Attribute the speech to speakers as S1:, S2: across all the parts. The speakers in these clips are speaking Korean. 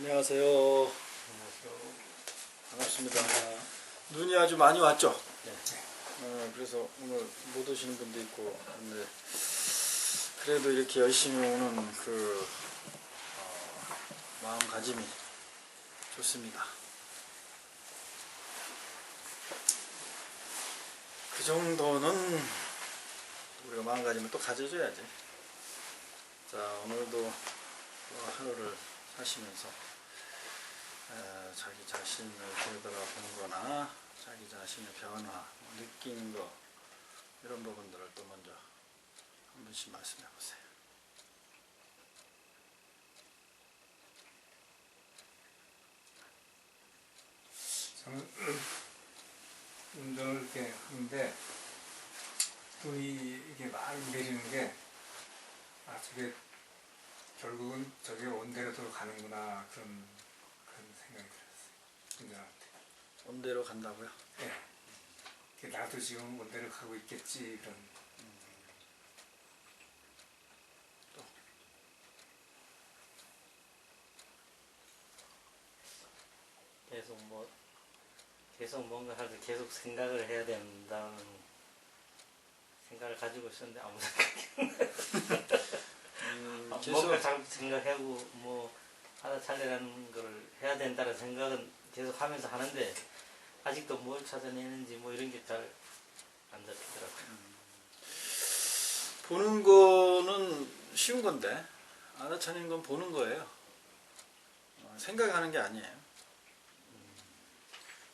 S1: 안녕하세요.
S2: 안녕하세요.
S1: 반갑습니다. 눈이 아주 많이 왔죠?
S2: 네.
S1: 그래서 오늘 못 오시는 분도 있고, 근데 그래도 이렇게 열심히 오는 마음가짐이 좋습니다. 그 정도는 우리가 마음가짐을 또 가져줘야지. 자, 오늘도 하루를 사시면서 자기 자신을 되돌아보는 거나 자기 자신의 변화, 느낀 거 이런 부분들을 또 먼저 한 분씩 말씀해 보세요.
S2: 저는 운전을 이렇게 하는데 눈이 이게 막 내리는 게 저게 결국은 저게 원대로 가는구나 그런 생각이 들었어요. 운전할 때.
S1: 원대로 간다고요?
S2: 예. 나도 지금 원대로 가고 있겠지 그런.
S1: 또
S3: 계속 뭔가 할 때 계속 생각을 해야 된다는 생각을 가지고 있었는데 아무 생각이 뭔가 자꾸 생각하고 뭐 하나 차례라는 걸 해야 된다는 생각은 계속 하면서 하는데 아직도 뭘 찾아내는지 뭐 이런 게 잘 안 잡히더라고요.
S1: 보는 거는 쉬운 건데 알아차리는 건 보는 거예요. 생각하는 게 아니에요.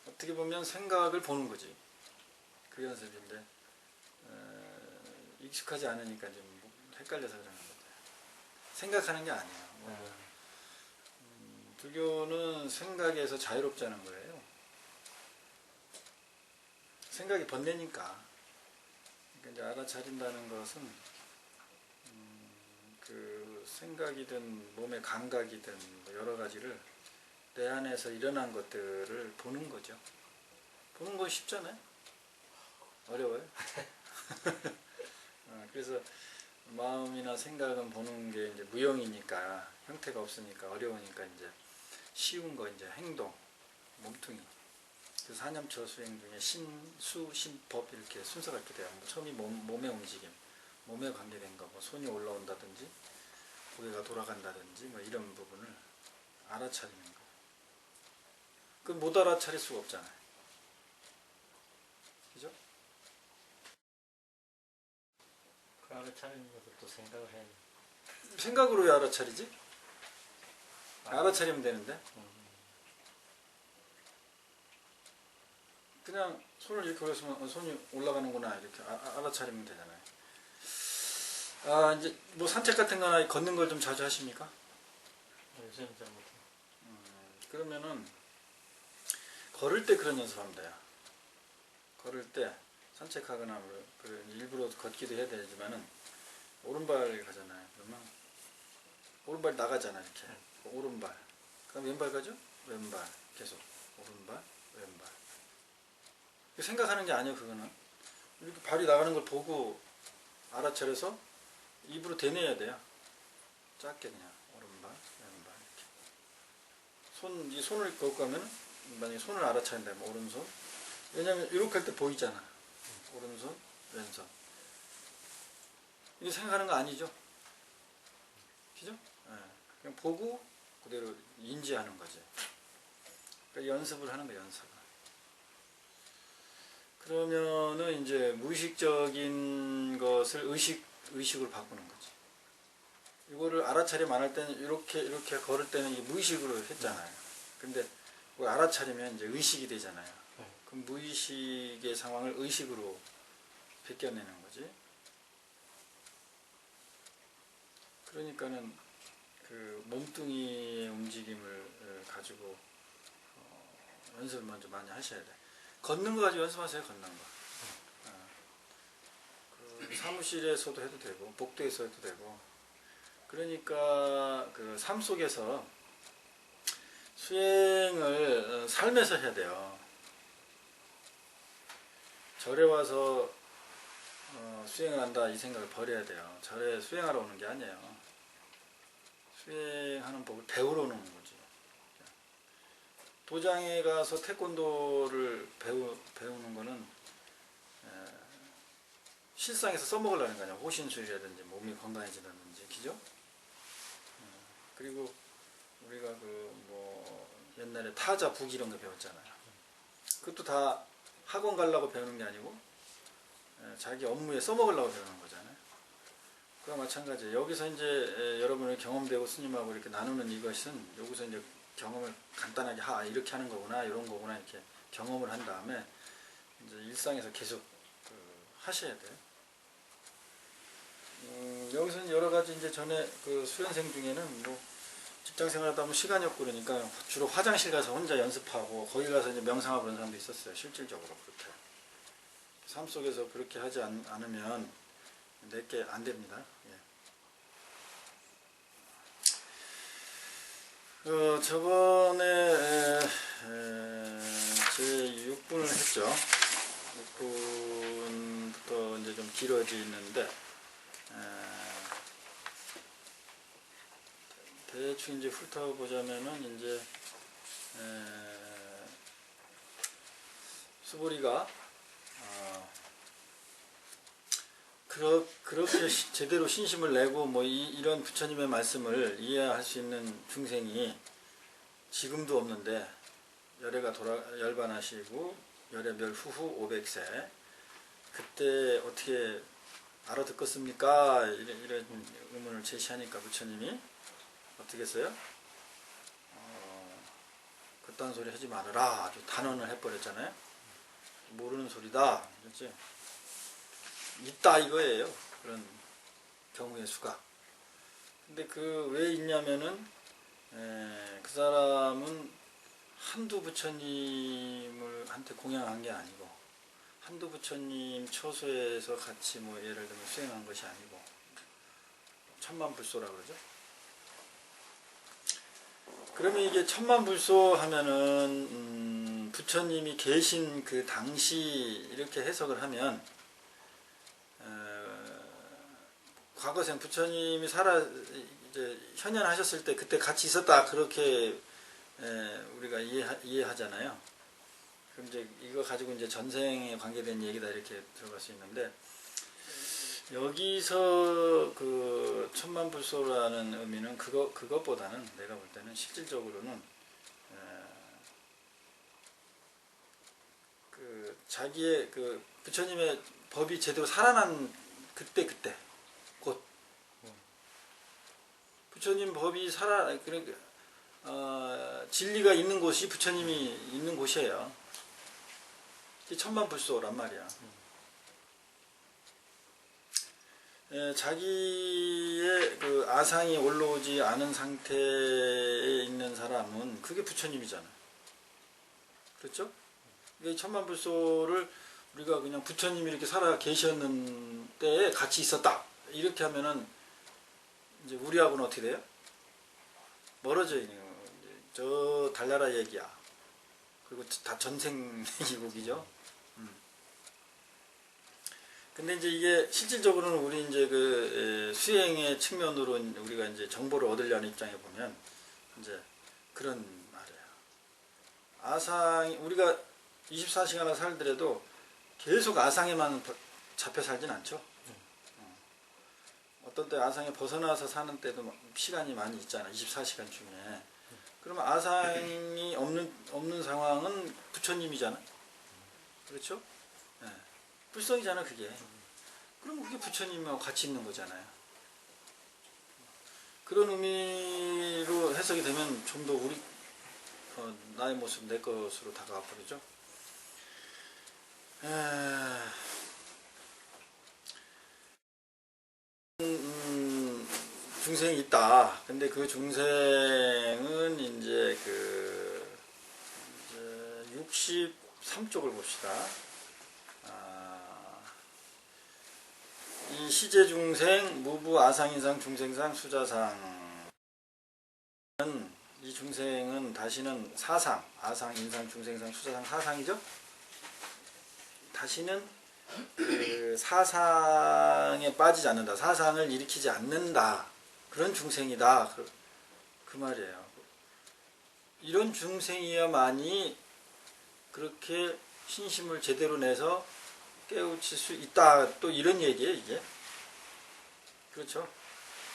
S1: 어떻게 보면 생각을 보는 거지. 그 연습인데 익숙하지 않으니까 좀 헷갈려서 그러는 거죠. 생각하는 게 아니에요. 불교는 생각에서 자유롭자는 거예요. 생각이 번뇌니까. 그러니까 이제 알아차린다는 것은 그 생각이든 몸의 감각이든 여러 가지를 내 안에서 일어난 것들을 보는 거죠. 보는 건 쉽잖아요. 어려워요. 그래서 마음이나 생각은 보는 게 이제 무형이니까 형태가 없으니까 어려우니까 이제 쉬운 거 이제 행동, 몸뚱이. 그 사념처 수행 중에 신, 수, 신, 법 이렇게 순서가 이렇게 돼요. 처음이 몸의 움직임, 몸에 관계된 거, 뭐 손이 올라온다든지 고개가 돌아간다든지 뭐 이런 부분을 알아차리는 거. 그 못 알아차릴 수가 없잖아요. 그죠?
S3: 그 알아차리는 것도 또 생각을 해야 돼.
S1: 생각으로 왜 알아차리지? 알아차리면 되는데 그냥 손을 이렇게 올렸으면 손이 올라가는구나 이렇게 알아차리면 되잖아요. 이제 뭐 산책 같은 거나 걷는 걸 좀 자주 하십니까?
S3: 요새는 잘 못해요.
S1: 그러면은 걸을 때 그런 연습하면 돼요. 걸을 때 산책하거나 일부러 걷기도 해야 되지만은 오른발 가잖아요. 그러면 오른발 나가잖아요. 이렇게 오른발. 그럼 왼발 가죠? 왼발 계속 오른발 왼발. 생각하는 게 아니에요. 그거는 이렇게 발이 나가는 걸 보고 알아차려서 입으로 대내야 돼요. 짧게 그냥 오른발 왼발 이렇게. 이 손을 걷고 가면 만약에 손을 알아차린다면 오른손. 왜냐면 이렇게 할 때 보이잖아. 오른손 왼손. 이게 생각하는 거 아니죠? 그죠? 그냥 보고 그대로 인지하는 거지. 그러니까 연습을 하는 거야, 연습을. 그러면은 이제 무의식적인 것을 의식으로 바꾸는 거지. 이거를 알아차리면 안 할 때는 이렇게 걸을 때는 이게 무의식으로 했잖아요. 근데 그걸 알아차리면 이제 의식이 되잖아요. 그럼 무의식의 상황을 의식으로 베껴내는 거지. 그러니까는 그 몸뚱이의 움직임을 가지고 연습을 먼저 많이 하셔야 돼. 걷는 거 가지고 연습하세요. 걷는 거. 그 사무실에서도 해도 되고 복도에서 해도 되고. 그러니까 그 삶 속에서 수행을 삶에서 해야 돼요. 절에 와서 수행을 한다 이 생각을 버려야 돼요. 절에 수행하러 오는 게 아니에요. 수행하는 법을 배우러 오는 거지. 도장에 가서 태권도를 배우는 거는 실상에서 써먹으려는 거 아니야. 호신술이라든지 몸이 건강해지다든지, 그죠? 그리고 우리가 그 뭐 옛날에 타자, 북 이런 거 배웠잖아요. 그것도 다 학원 가려고 배우는 게 아니고 자기 업무에 써먹으려고 배우는 거잖아요. 그와 마찬가지예요. 여기서 이제 여러분의 경험되고 스님하고 이렇게 나누는 이것은 여기서 이제 경험을 간단하게 이렇게 하는 거구나, 이런 거구나, 이렇게 경험을 한 다음에 이제 일상에서 계속 하셔야 돼요. 여기서는 여러 가지 이제 전에 그 수련생 중에는 뭐 직장 생활하다 보면 시간이 없고 그러니까 주로 화장실 가서 혼자 연습하고 거기 가서 이제 명상하고 그런 사람도 있었어요. 실질적으로 그렇게. 삶 속에서 그렇게 하지 않으면 내게 안 됩니다. 예. 저번에 제 6분을 했죠. 6분부터 이제 좀 길어지는데 대충 이제 훑어보자면은 이제 수보리가 그렇게 제대로 신심을 내고 뭐 이런 부처님의 말씀을 이해할 수 있는 중생이 지금도 없는데 열애가 열반하시고 열애멸 후후 500세 그때 어떻게 알아듣겠습니까? 이런 의문을 제시하니까 부처님이 어떻게 했어요? 그딴 소리 하지 말아라. 아주 단언을 해버렸잖아요. 모르는 소리다. 그렇지? 있다 이거예요. 그런 경우의 수가. 근데 그 왜 있냐면은 그 사람은 한두 부처님을 한테 공양한 게 아니고 한두 부처님 처소에서 같이 뭐 예를 들면 수행한 것이 아니고 천만불소라 그러죠. 그러면 이게 천만불소 하면은 부처님이 계신 그 당시 이렇게 해석을 하면 과거생 부처님이 이제 현현하셨을 때 그때 같이 있었다 그렇게 우리가 이해하잖아요. 그럼 이제 이거 가지고 이제 전생에 관계된 얘기다 이렇게 들어갈 수 있는데 여기서 그 천만불소라는 의미는 그것보다는 내가 볼 때는 실질적으로는 그 자기의 그 부처님의 법이 제대로 살아난 그때 곧 부처님 법이 그러니까 진리가 있는 곳이 부처님이 있는 곳이에요. 천만불소란 말이야. 자기의 그 아상이 올라오지 않은 상태에 있는 사람은 그게 부처님이잖아. 그렇죠? 이 천만불소를 우리가 그냥 부처님이 이렇게 살아 계셨는 때에 같이 있었다. 이렇게 하면은 이제 우리하고는 어떻게 돼요? 멀어져 있는 거예요. 저 달나라 얘기야. 그리고 다 전생 얘기국이죠. 근데 이제 이게 실질적으로는 우리 이제 그 수행의 측면으로 우리가 이제 정보를 얻으려는 입장에 보면 이제 그런 말이에요. 아상 우리가 24시간을 살더라도 계속 아상에만 잡혀 살진 않죠. 어떤 때 아상에 벗어나서 사는 때도 시간이 많이 있잖아. 24시간 중에. 그러면 아상이 없는 상황은 부처님이잖아. 그렇죠? 네. 불성이잖아 그게. 그럼 그게 부처님하고 같이 있는 거잖아요. 그런 의미로 해석이 되면 좀 더 우리 나의 모습 내 것으로 다가와 버리죠. 중생이 있다. 근데 그 중생은 이제 63쪽을 봅시다. 이 시제중생, 무부, 아상인상, 중생상, 수자상. 이 중생은 다시는 사상, 아상, 인상, 중생상, 수자상, 사상이죠? 다시는 그 사상에 빠지지 않는다. 사상을 일으키지 않는다. 그런 중생이다. 그 말이에요. 이런 중생이야만이 그렇게 신심을 제대로 내서 깨우칠 수 있다. 또 이런 얘기예요, 이게. 그렇죠?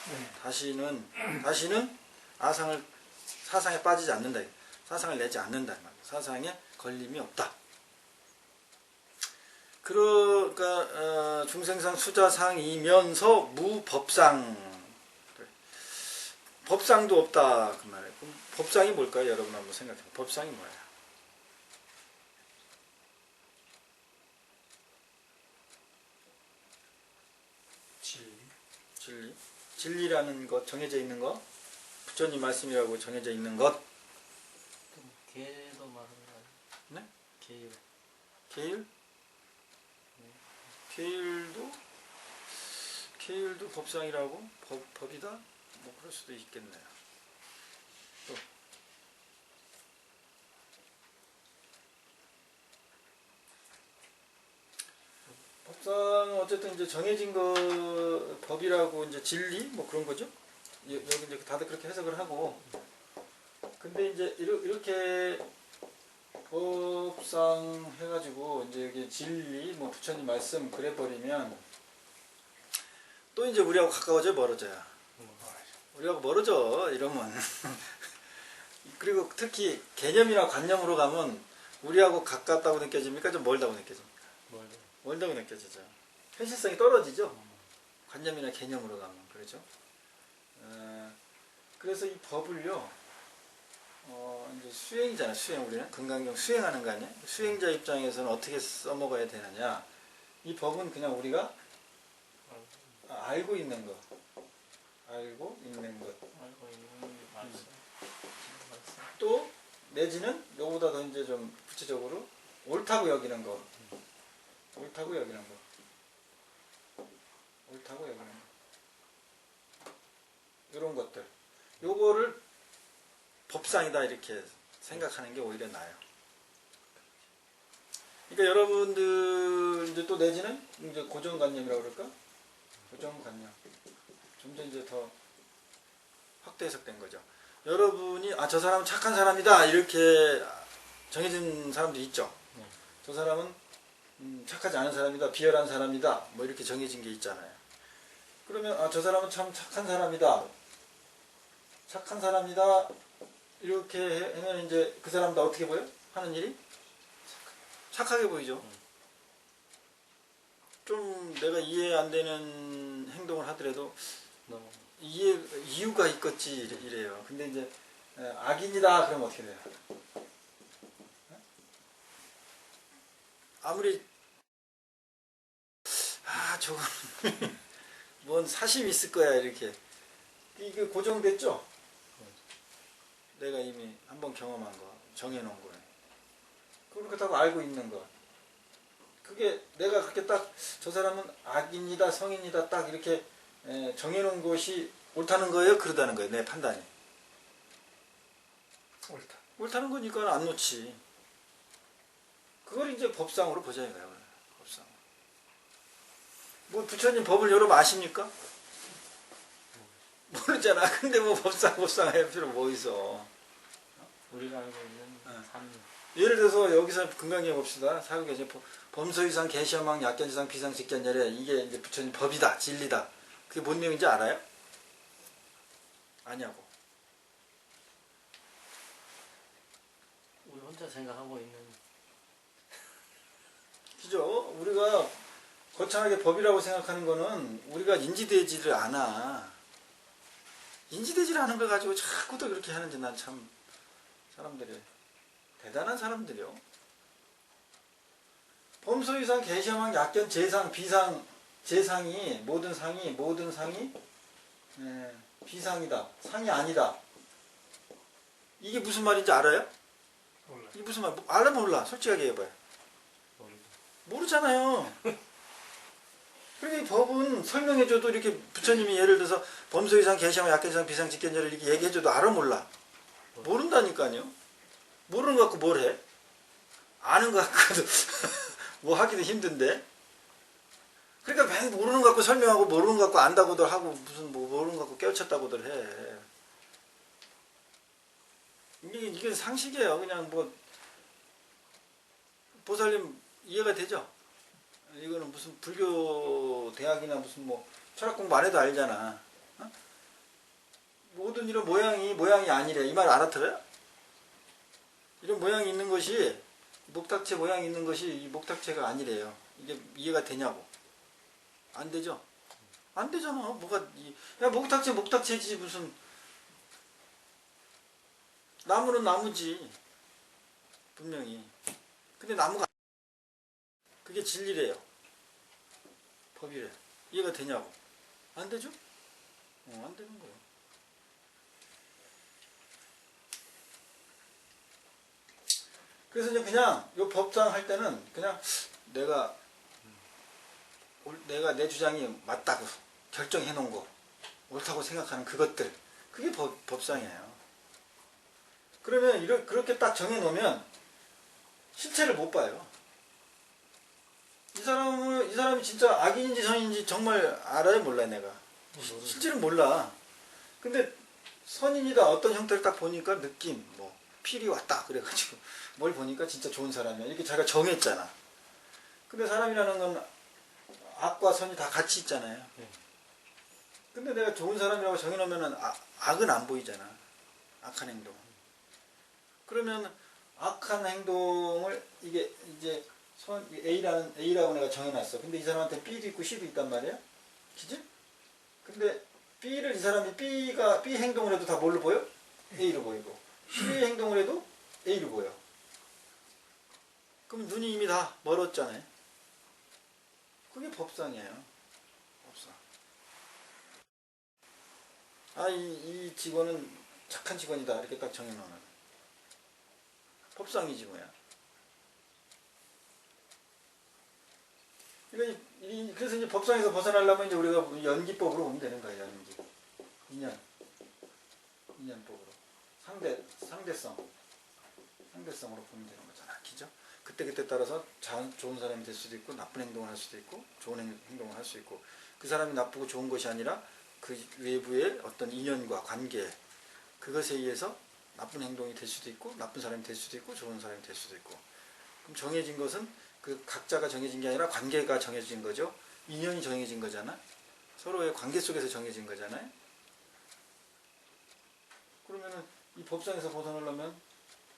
S2: 네.
S1: 다시는 사상에 빠지지 않는다. 사상을 내지 않는다. 사상에 걸림이 없다. 그러니까 중생상 수자상이면서 무법상. 법상도 없다 그 말이에요. 그럼 법상이 뭘까요? 여러분 한번 생각해 보세요. 법상이 뭐예요? 진리. 진리라는 것, 정해져 있는 것, 부처님 말씀이라고 정해져 있는 것.
S3: 계도 말하는 거
S1: 네?
S3: 계율.
S1: 계율? 계율도 법상이라고? 법이다? 뭐 그럴 수도 있겠네요. 또 법상은 어쨌든 이제 정해진 거 법이라고 이제 진리 뭐 그런 거죠. 여기 이제 다들 그렇게 해석을 하고. 근데 이제 이렇게 법상 해가지고 이제 여기 진리 뭐 부처님 말씀 그래 버리면 또 이제 우리하고 가까워져 멀어져요. 우리하고 멀어져 이러면. 그리고 특히 개념이나 관념으로 가면 우리하고 가깝다고 느껴집니까? 좀 멀다고 느껴집니까? 멀다고 느껴지죠. 현실성이 떨어지죠. 관념이나 개념으로 가면 그렇죠. 그래서 이 법을요, 이제 수행이잖아요. 수행. 우리는 금강경 수행하는 거 아니에요? 수행자 입장에서는 어떻게 써먹어야 되느냐? 이 법은 그냥 우리가 알고 있는 것, 알고 있는 것. 또 내지는 요보다 더 이제 좀 구체적으로 옳다고 여기는 것. 옳다고 여기는 것. 옳다고 여기는 것. 이런 것들. 요거를 법상이다 이렇게 생각하는 게 오히려 나아요. 그러니까 여러분들 이제 또 내지는 이제 고정관념이라고 그럴까? 고정관념. 좀 더 이제 더 확대 해석된 거죠. 여러분이 저 사람은 착한 사람이다 이렇게 정해진 사람도 있죠. 저 사람은 착하지 않은 사람이다, 비열한 사람이다, 뭐 이렇게 정해진 게 있잖아요. 그러면 저 사람은 참 착한 사람이다, 착한 사람이다 이렇게 하면 이제 그 사람도 어떻게 보여? 하는 일이 착하게 보이죠. 좀 내가 이해 안 되는 행동을 하더라도 이유가 있겠지 이래요. 근데 이제 악인이다 그러면 어떻게 돼요? 아무리 저건 뭔 사심이 있을 거야 이렇게 이게 고정됐죠? 내가 이미 한번 경험한 거 정해놓은 거예요. 그렇다고 알고 있는 거 그게 내가 그렇게 딱 저 사람은 악인이다 성인이다 딱 이렇게 정해놓은 것이 옳다는 거예요? 그러다는 거예요? 내 판단이 옳다는 거니까 안 놓지. 그걸 이제 법상으로 보자 이거야. 법상. 뭐 부처님 법을 여러분 아십니까? 모르잖아. 근데 뭐 법상 할 필요 뭐 있어.
S3: 우리가 알고 있는 삶.
S1: 예를 들어서 여기서 금강경 봅시다. 사국에 이제 범소이상 개시야망 약견지상 비상직견열에 이게 이제 부처님 법이다 진리다. 그게 뭔 내용인지 알아요? 아냐고.
S3: 우리 혼자 생각하고 있는.
S1: 그죠? 우리가 거창하게 법이라고 생각하는 거는 우리가 인지되지를 않아. 인지되지를 않은 걸 가지고 자꾸 또 그렇게 하는지 난 참 사람들이 대단한 사람들이요. 범소이상 개시야망 약견 재상 비상 재상이 모든 상이 비상이다. 상이 아니다. 이게 무슨 말인지 알아요?
S2: 몰라요.
S1: 이게 무슨 말? 알아 몰라? 솔직하게 해봐요. 모르잖아요. 그러니까 이 법은 설명해줘도 이렇게 부처님이 예를 들어서 범소이상 개시야망 약견재상 비상 직견열을 이렇게 얘기해줘도 알아 몰라? 모른다니까요. 모르는 거 갖고 뭘 해? 아는 거 갖고도 뭐 하기도 힘든데. 그러니까 맨 모르는 거 갖고 설명하고 모르는 거 갖고 안다고들 하고 무슨 뭐 모르는 거 갖고 깨우쳤다고들 해. 이게 상식이에요. 그냥 뭐 보살님 이해가 되죠? 이거는 무슨 불교 대학이나 무슨 뭐 철학 공부 안 해도 알잖아. 어? 모든 이런 모양이 아니래. 이 말 알아들어요? 이런 모양이 있는 것이 목탁체 모양이 있는 것이 이 목탁체가 아니래요. 이게 이해가 되냐고. 안 되죠? 안 되잖아. 야 목탁체지 무슨. 나무는 나무지. 분명히. 근데 나무가 그게 진리래요. 법이래. 이해가 되냐고. 안 되죠? 안 되는 거예요. 그래서 이제 그냥 요 법상 할 때는 그냥 내가 내 주장이 맞다고 결정해 놓은 거, 옳다고 생각하는 그것들, 그게 법상이에요. 그러면 그렇게 딱 정해 놓으면 실체를 못 봐요. 이 사람이 진짜 악인인지 선인지 정말 알아요, 몰라요, 내가? 실제로 몰라. 근데 선인이다 어떤 형태를 딱 보니까 느낌, 뭐 필이 왔다 그래가지고 뭘 보니까 진짜 좋은 사람이야. 이렇게 자기가 정했잖아. 근데 사람이라는 건 악과 선이 다 같이 있잖아요. 근데 내가 좋은 사람이라고 정해놓으면 악은 안 보이잖아. 악한 행동. 그러면 악한 행동을 이게 이제 A라고 내가 정해놨어. 근데 이 사람한테 B도 있고 C도 있단 말이야. 그지? 근데 B를 이 사람이 B 행동을 해도 다 뭘로 보여? A로 보이고. C의 행동을 해도 A로 보여. 그럼 눈이 이미 다 멀었잖아요. 그게 법상이에요. 법상. 이 직원은 착한 직원이다. 이렇게 딱 정해놓으면. 법상이지 뭐야. 그래서 이제 법상에서 벗어나려면 이제 우리가 연기법으로 보면 되는 거예요. 연기. 인연법으로. 상대성으로 보면 되는 거잖아. 그죠? 그때 따라서 좋은 사람이 될 수도 있고 나쁜 행동을 할 수도 있고 좋은 행동을 할 수 있고 그 사람이 나쁘고 좋은 것이 아니라 그 외부의 어떤 인연과 관계 그것에 의해서 나쁜 행동이 될 수도 있고 나쁜 사람이 될 수도 있고 좋은 사람이 될 수도 있고 그럼 정해진 것은 그 각자가 정해진 게 아니라 관계가 정해진 거죠. 인연이 정해진 거잖아. 서로의 관계 속에서 정해진 거잖아요. 그러면은 이 법상에서 벗어나려면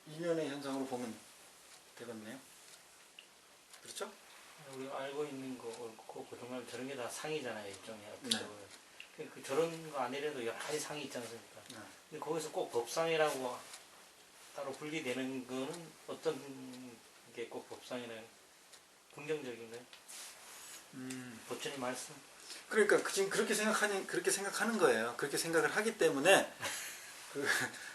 S1: 인연의 현상으로 보면 되겠네요. 그렇죠?
S3: 우리가 알고 있는 거 옳고 그런 저런 게 다 상이잖아요. 일종의 어떤
S1: 네.
S3: 저런 거 아니래도 여러 가지 상이 있지 않습니까?
S1: 네.
S3: 근데 거기서 꼭 법상이라고 따로 분리되는 거는 어떤 게 꼭 법상이나요? 긍정적인가요? 부처님 말씀?
S1: 그러니까 지금 그렇게 생각하는 거예요. 그렇게 생각을 하기 때문에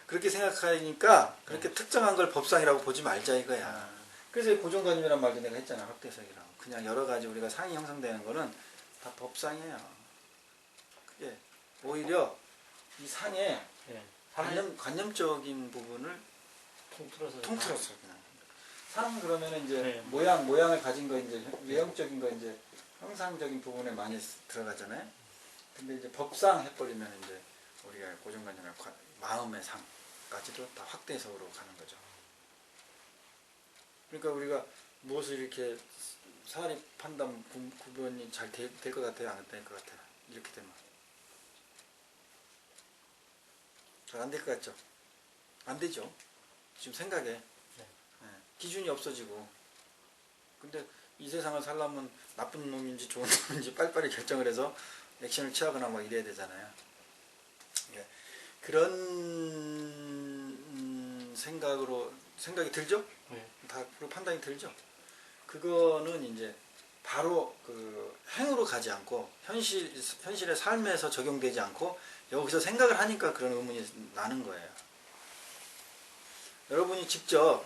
S1: 그렇게 생각하니까 그렇게 특정한 걸 법상이라고 보지 말자 이거야. 그래서 고정관념이란 말도 내가 했잖아. 확대석이라고. 그냥 여러 가지 우리가 상이 형성되는 거는 다 법상이에요. 그게 오히려 이 상의 관념적인 부분을 통틀어서 그냥. 상 그러면은 이제 모양을 가진 거 이제 외형적인 거 이제 형상적인 부분에 많이 들어가잖아요. 근데 이제 법상 해버리면 이제 우리가 고정관념의 마음의 상까지도 다 확대해석으로 가는 거죠. 그러니까 우리가 무엇을 이렇게 사리 판단 구분이 잘 될 것 같아요? 안 될 것 같아요? 이렇게 되면 잘 안 될 것 같죠? 안 되죠. 지금 생각에 기준이 없어지고 근데 이 세상을 살려면 나쁜 놈인지 좋은 놈인지 빨리빨리 결정을 해서 액션을 취하거나 뭐 이래야 되잖아요. 그런 생각이 들죠? 다 판단이 들죠? 그거는 이제 바로 그 행으로 가지 않고 현실의 삶에서 적용되지 않고 여기서 생각을 하니까 그런 의문이 나는 거예요. 여러분이 직접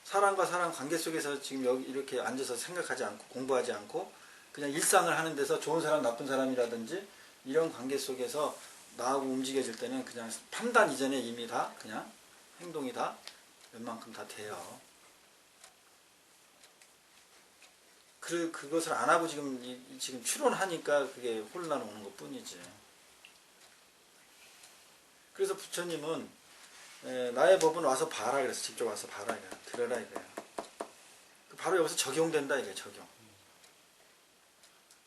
S1: 사람과 사람 관계 속에서 지금 여기 이렇게 앉아서 생각하지 않고 공부하지 않고 그냥 일상을 하는 데서 좋은 사람 나쁜 사람이라든지 이런 관계 속에서 나하고 움직여질 때는 그냥 판단 이전에 이미 다 그냥 행동이 다 웬만큼 다 돼요. 그것을 안 하고 지금 추론하니까 그게 혼란 오는 것 뿐이지. 그래서 부처님은 나의 법은 와서 봐라 그래서 직접 와서 봐라 이거야. 들어라 이거야. 바로 여기서 적용된다 이거야. 적용.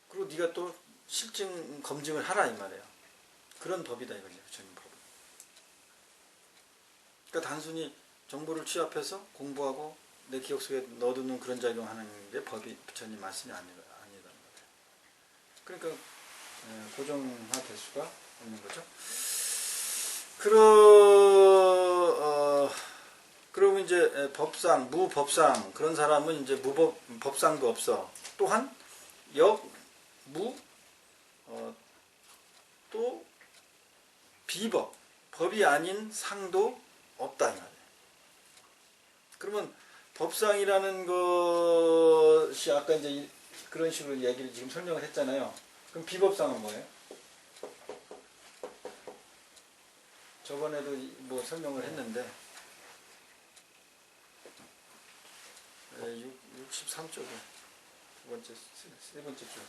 S1: 그리고 네가 또 실증 검증을 하라 이 말이에요. 그런 법이다 이거죠. 부처님 법은. 그러니까 단순히 정보를 취합해서 공부하고 내 기억 속에 넣어두는 그런 작용하는 게 법이 부처님 말씀이 아니다는 거예요. 그러니까 고정화될 수가 없는 거죠. 그러면 이제 법상, 무법상 그런 사람은 이제 법상도 없어. 또한 무, 또 비법, 법이 아닌 상도 없다 이 말이에요. 그러면 법상이라는 것이 아까 이제 그런 식으로 얘기를 지금 설명을 했잖아요. 그럼 비법상은 뭐예요? 저번에도 뭐 설명을 했는데 63쪽에 세 번째 줄.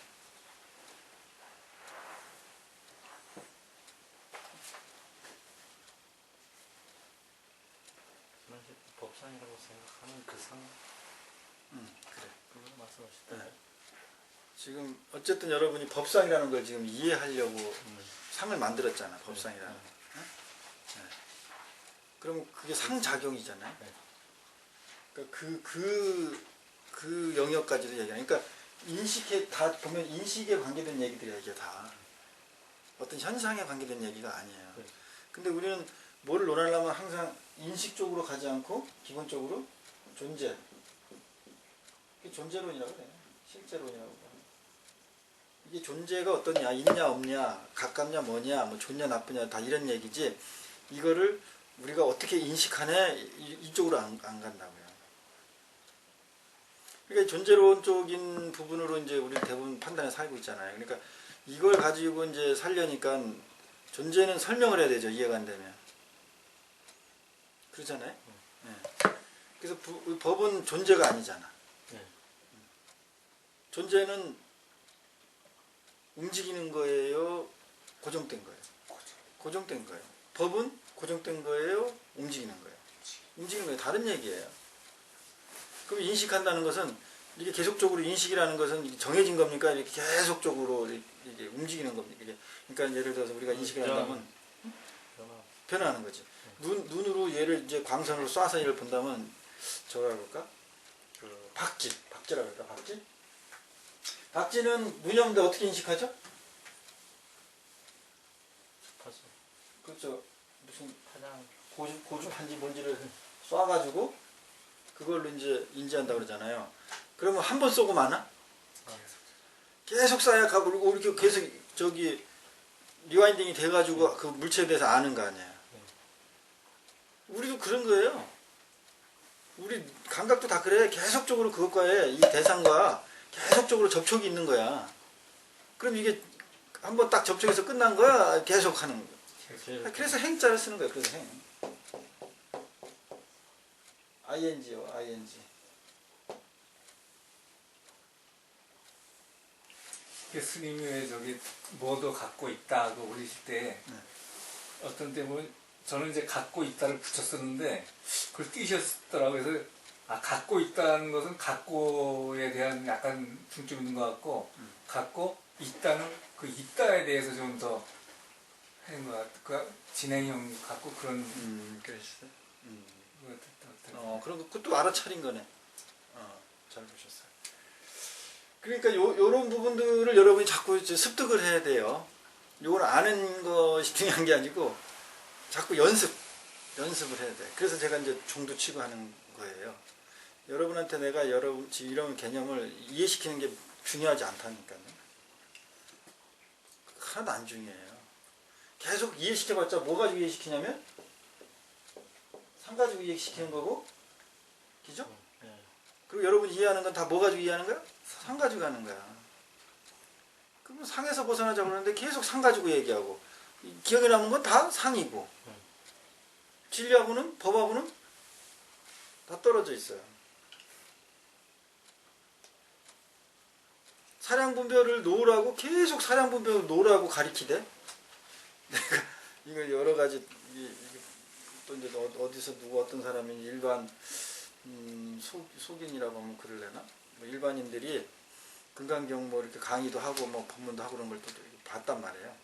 S3: 법상이라고 생각하는 그 상.
S1: 그래.
S3: 그걸 말씀하셨다.
S1: 네. 지금 어쨌든 여러분이 법상이라는 걸 지금 이해하려고 상을 만들었잖아. 법상이라는. 네. 그럼 그게 상작용이잖아요.
S3: 네.
S1: 그러니까 그 영역까지도 얘기하는. 그러니까 인식에 다 보면 인식에 관계된 얘기들이야 이게 다. 어떤 현상에 관계된 얘기가 아니에요.
S3: 네.
S1: 근데 우리는 뭐를 논하려면 항상 인식 쪽으로 가지 않고 기본적으로 존재. 이게 존재론이라고 그래요. 실제론이라고 그래요. 이게 존재가 어떠냐, 있냐 없냐, 가깝냐 뭐냐, 뭐 좋냐 나쁘냐 다 이런 얘기지. 이거를 우리가 어떻게 인식하냐 이쪽으로 안 간다고요. 그러니까 존재론 쪽인 부분으로 이제 우리 대부분 판단에 살고 있잖아요. 그러니까 이걸 가지고 이제 살려니까 존재는 설명을 해야 되죠. 이해가 안 되면. 그렇잖아요. 네. 그래서 법은 존재가 아니잖아.
S3: 네.
S1: 존재는 움직이는 거예요? 고정된 거예요? 고정된 거예요. 법은 고정된 거예요? 움직이는 거예요? 움직이는 거예요. 다른 얘기예요. 그럼 인식한다는 것은 이게 계속적으로 인식이라는 것은 정해진 겁니까? 이렇게 계속적으로 이게 움직이는 겁니까? 이게 그러니까 예를 들어서 우리가 인식을 한다면 변화하는 거지. 눈으로 얘를 이제 광선으로 쏴서 얘를 본다면 저거라 그럴까? 그 박쥐라 그럴까? 박쥐는 눈이 없는데 어떻게 인식하죠? 그렇죠. 무슨
S3: 파장
S1: 고주판지 뭔지를 쏴가지고 그걸로 이제 인지한다 그러잖아요. 그러면 한 번 쏘고 마나? 계속 쏴야 가고 이렇게 계속 저기 리와인딩이 돼가지고 그 물체에 대해서 아는 거 아니에요. 우리도 그런 거예요. 우리 감각도 다 그래. 계속적으로 그것과의 이 대상과 계속적으로 접촉이 있는 거야. 그럼 이게 한번 딱 접촉해서 끝난 거야. 계속 하는 거야. 그래서 행자를 쓰는 거예요. 그래서 행. ing요. ing.
S2: 스님이 왜 저기 뭐도 갖고 있다고 올리실 때 어떤 때 보면 저는 이제 갖고 있다를 붙였었는데 그걸 띄셨더라고요. 그래서 갖고 있다는 것은 갖고에 대한 약간 중점이 있는 것 같고 갖고 있다는 그 있다에 대해서 좀 더 하는 것 같고 그 진행형 갖고 그런
S1: 그러시죠.
S2: 그런
S1: 그것도 알아차린 거네. 잘 보셨어요. 그러니까 요런 부분들을 여러분이 자꾸 이제 습득을 해야 돼요. 요걸 아는 것이 중요한 게 아니고 자꾸 연습을 해야 돼. 그래서 제가 이제 종도 치고 하는 거예요. 여러분한테 내가 이런 개념을 이해시키는 게 중요하지 않다니까요. 하나도 안 중요해요. 계속 이해시켜봤자 뭐 가지고 이해시키냐면 상 가지고 이해시키는 거고, 그죠? 그리고 여러분 이해하는 건 다 뭐 가지고 이해하는 거야? 상 가지고 하는 거야. 그럼 상에서 벗어나자고 그러는데 계속 상 가지고 얘기하고 기억에 남은 건 다 상이고 진리하고는 법하고는 다 떨어져 있어요. 사량분별을 놓으라고 계속 사량분별을 놓으라고 가리키대. 내가 이걸 여러 가지 또 이제 어디서 누구 어떤 사람이 일반 속인이라고 하면 그럴래나? 뭐 일반인들이 금강경 뭐 이렇게 강의도 하고 뭐 법문도 하고 그런 걸 또 봤단 말이에요.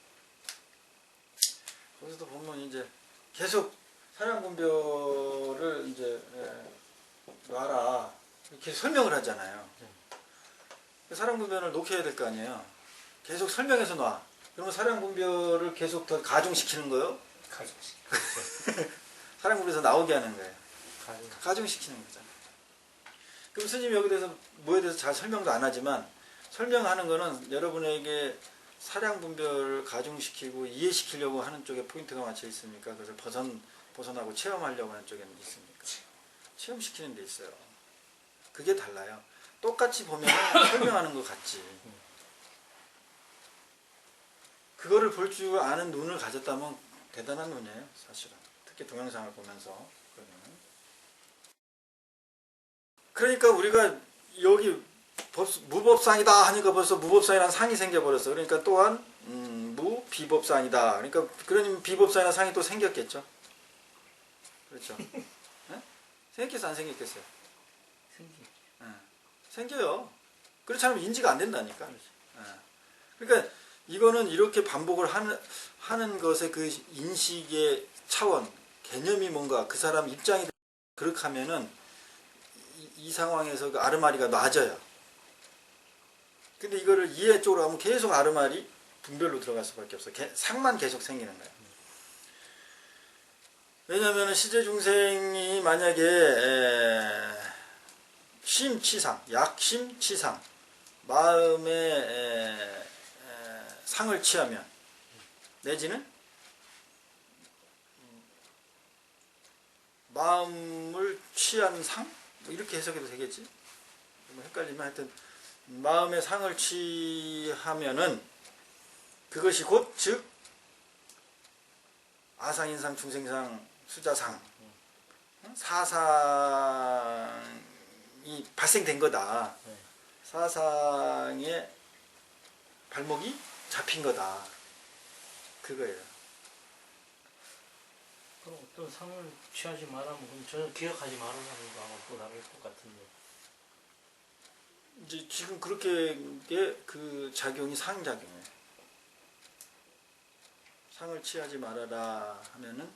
S1: 거기서도 보면 이제 계속 사량분별을 이제 놔라 이렇게 설명을 하잖아요. 사량분별을 녹여야 될 거 아니에요. 계속 설명해서 놔. 그러면 사량분별을 계속 더 가중시키는 거예요. 사량분별에서 나오게 하는 거예요. 가중시키는 거잖아요. 그럼 스님이 여기 대해서 뭐에 대해서 잘 설명도 안 하지만 설명하는 거는 여러분에게 사량분별을 가중시키고 이해시키려고 하는 쪽에 포인트가 맞춰 있습니까? 그래서 벗어나고 체험하려고 하는 쪽에는 있습니까? 체험시키는 데 있어요. 그게 달라요. 똑같이 보면 설명하는 것 같지. 그거를 볼 줄 아는 눈을 가졌다면 대단한 눈이에요, 사실은. 특히 동영상을 보면서. 그러니까 우리가 여기 무법상이다 하니까 벌써 무법상이라는 상이 생겨버렸어. 그러니까 또한 비법상이다. 그러니까 그러니 비법상이라는 상이 또 생겼겠죠. 그렇죠. 네? 생겼겠어 안 생겼겠어요? 네. 생겨요. 그렇지 않으면 인지가 안 된다니까. 네. 그러니까 이거는 이렇게 반복을 하는 것의 그 인식의 차원, 개념이 뭔가 그 사람 입장이 그렇게 하면은 이 상황에서 그 아르마리가 놔져요. 근데 이거를 이해 쪽으로 하면 계속 아르마리 분별로 들어갈 수밖에 없어. 상만 계속 생기는 거예요. 왜냐하면 시제중생이 만약에 심치상, 약심치상, 마음에 상을 취하면 내지는 마음을 취한 상? 뭐 이렇게 해석해도 되겠지? 뭐 헷갈리면 하여튼 마음의 상을 취하면은 그것이 곧 즉 아상인상 중생상 수자상 사상이 발생된 거다. 사상의 발목이 잡힌 거다. 그거예요.
S3: 그럼 어떤 상을 취하지 말라면 저는 기억하지 말라는 거하고 또 다를 것 같은데.
S1: 이제 지금 그렇게 그 작용이 상작용이에요. 상을 취하지 말아라 하면은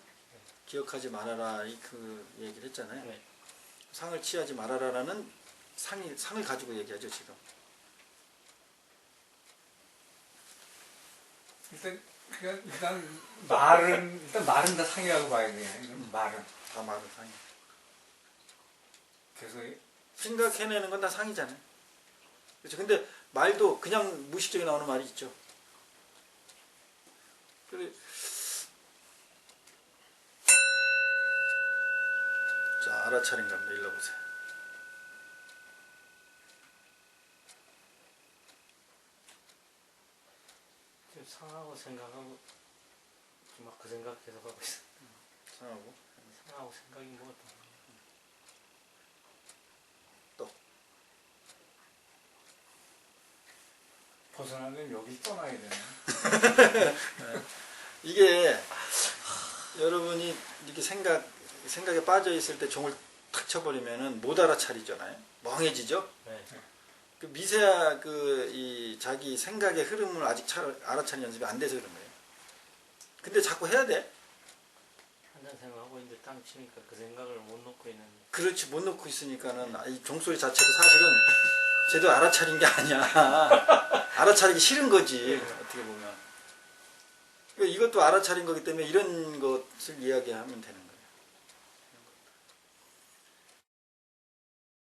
S1: 기억하지 말아라 그 얘기를 했잖아요.
S3: 네.
S1: 상을 취하지 말아라라는 상을 가지고 얘기하죠 지금.
S2: 일단 말은 다 상이라고 봐야 돼. 말은
S1: 다 말은 상이.
S2: 그래서
S1: 생각해내는 건 다 상이잖아요. 그렇죠. 근데 말도 그냥 무의식적으로 나오는 말이 있죠. 그래. 자, 알아차린 겁니다. 일러보세요.
S3: 지금 상하고 생각하고 막 그 생각 계속 하고 있어.
S1: 상하고
S3: 상하고 생각이 뭐가
S1: 또
S2: 벗어나면 여기 떠나야 되네.
S1: 이게 여러분이 이렇게 생각에 빠져 있을 때 종을 탁 쳐버리면은 못 알아차리잖아요. 멍해지죠.
S3: 네.
S1: 그 미세한 이 자기 생각의 흐름을 아직 알아차리는 연습이 안 돼서 그런 거예요. 근데 자꾸 해야 돼.
S3: 한잔 생각하고 있는데 땅 치니까 그 생각을 못 놓고 있는.
S1: 그렇지, 못 놓고 있으니까는 이 종소리 자체도 사실은 제대로 알아차린 게 아니야. 알아차리기 싫은 거지, 어떻게 보면. 그러니까 이것도 알아차린 거기 때문에 이런 것을 이야기하면 되는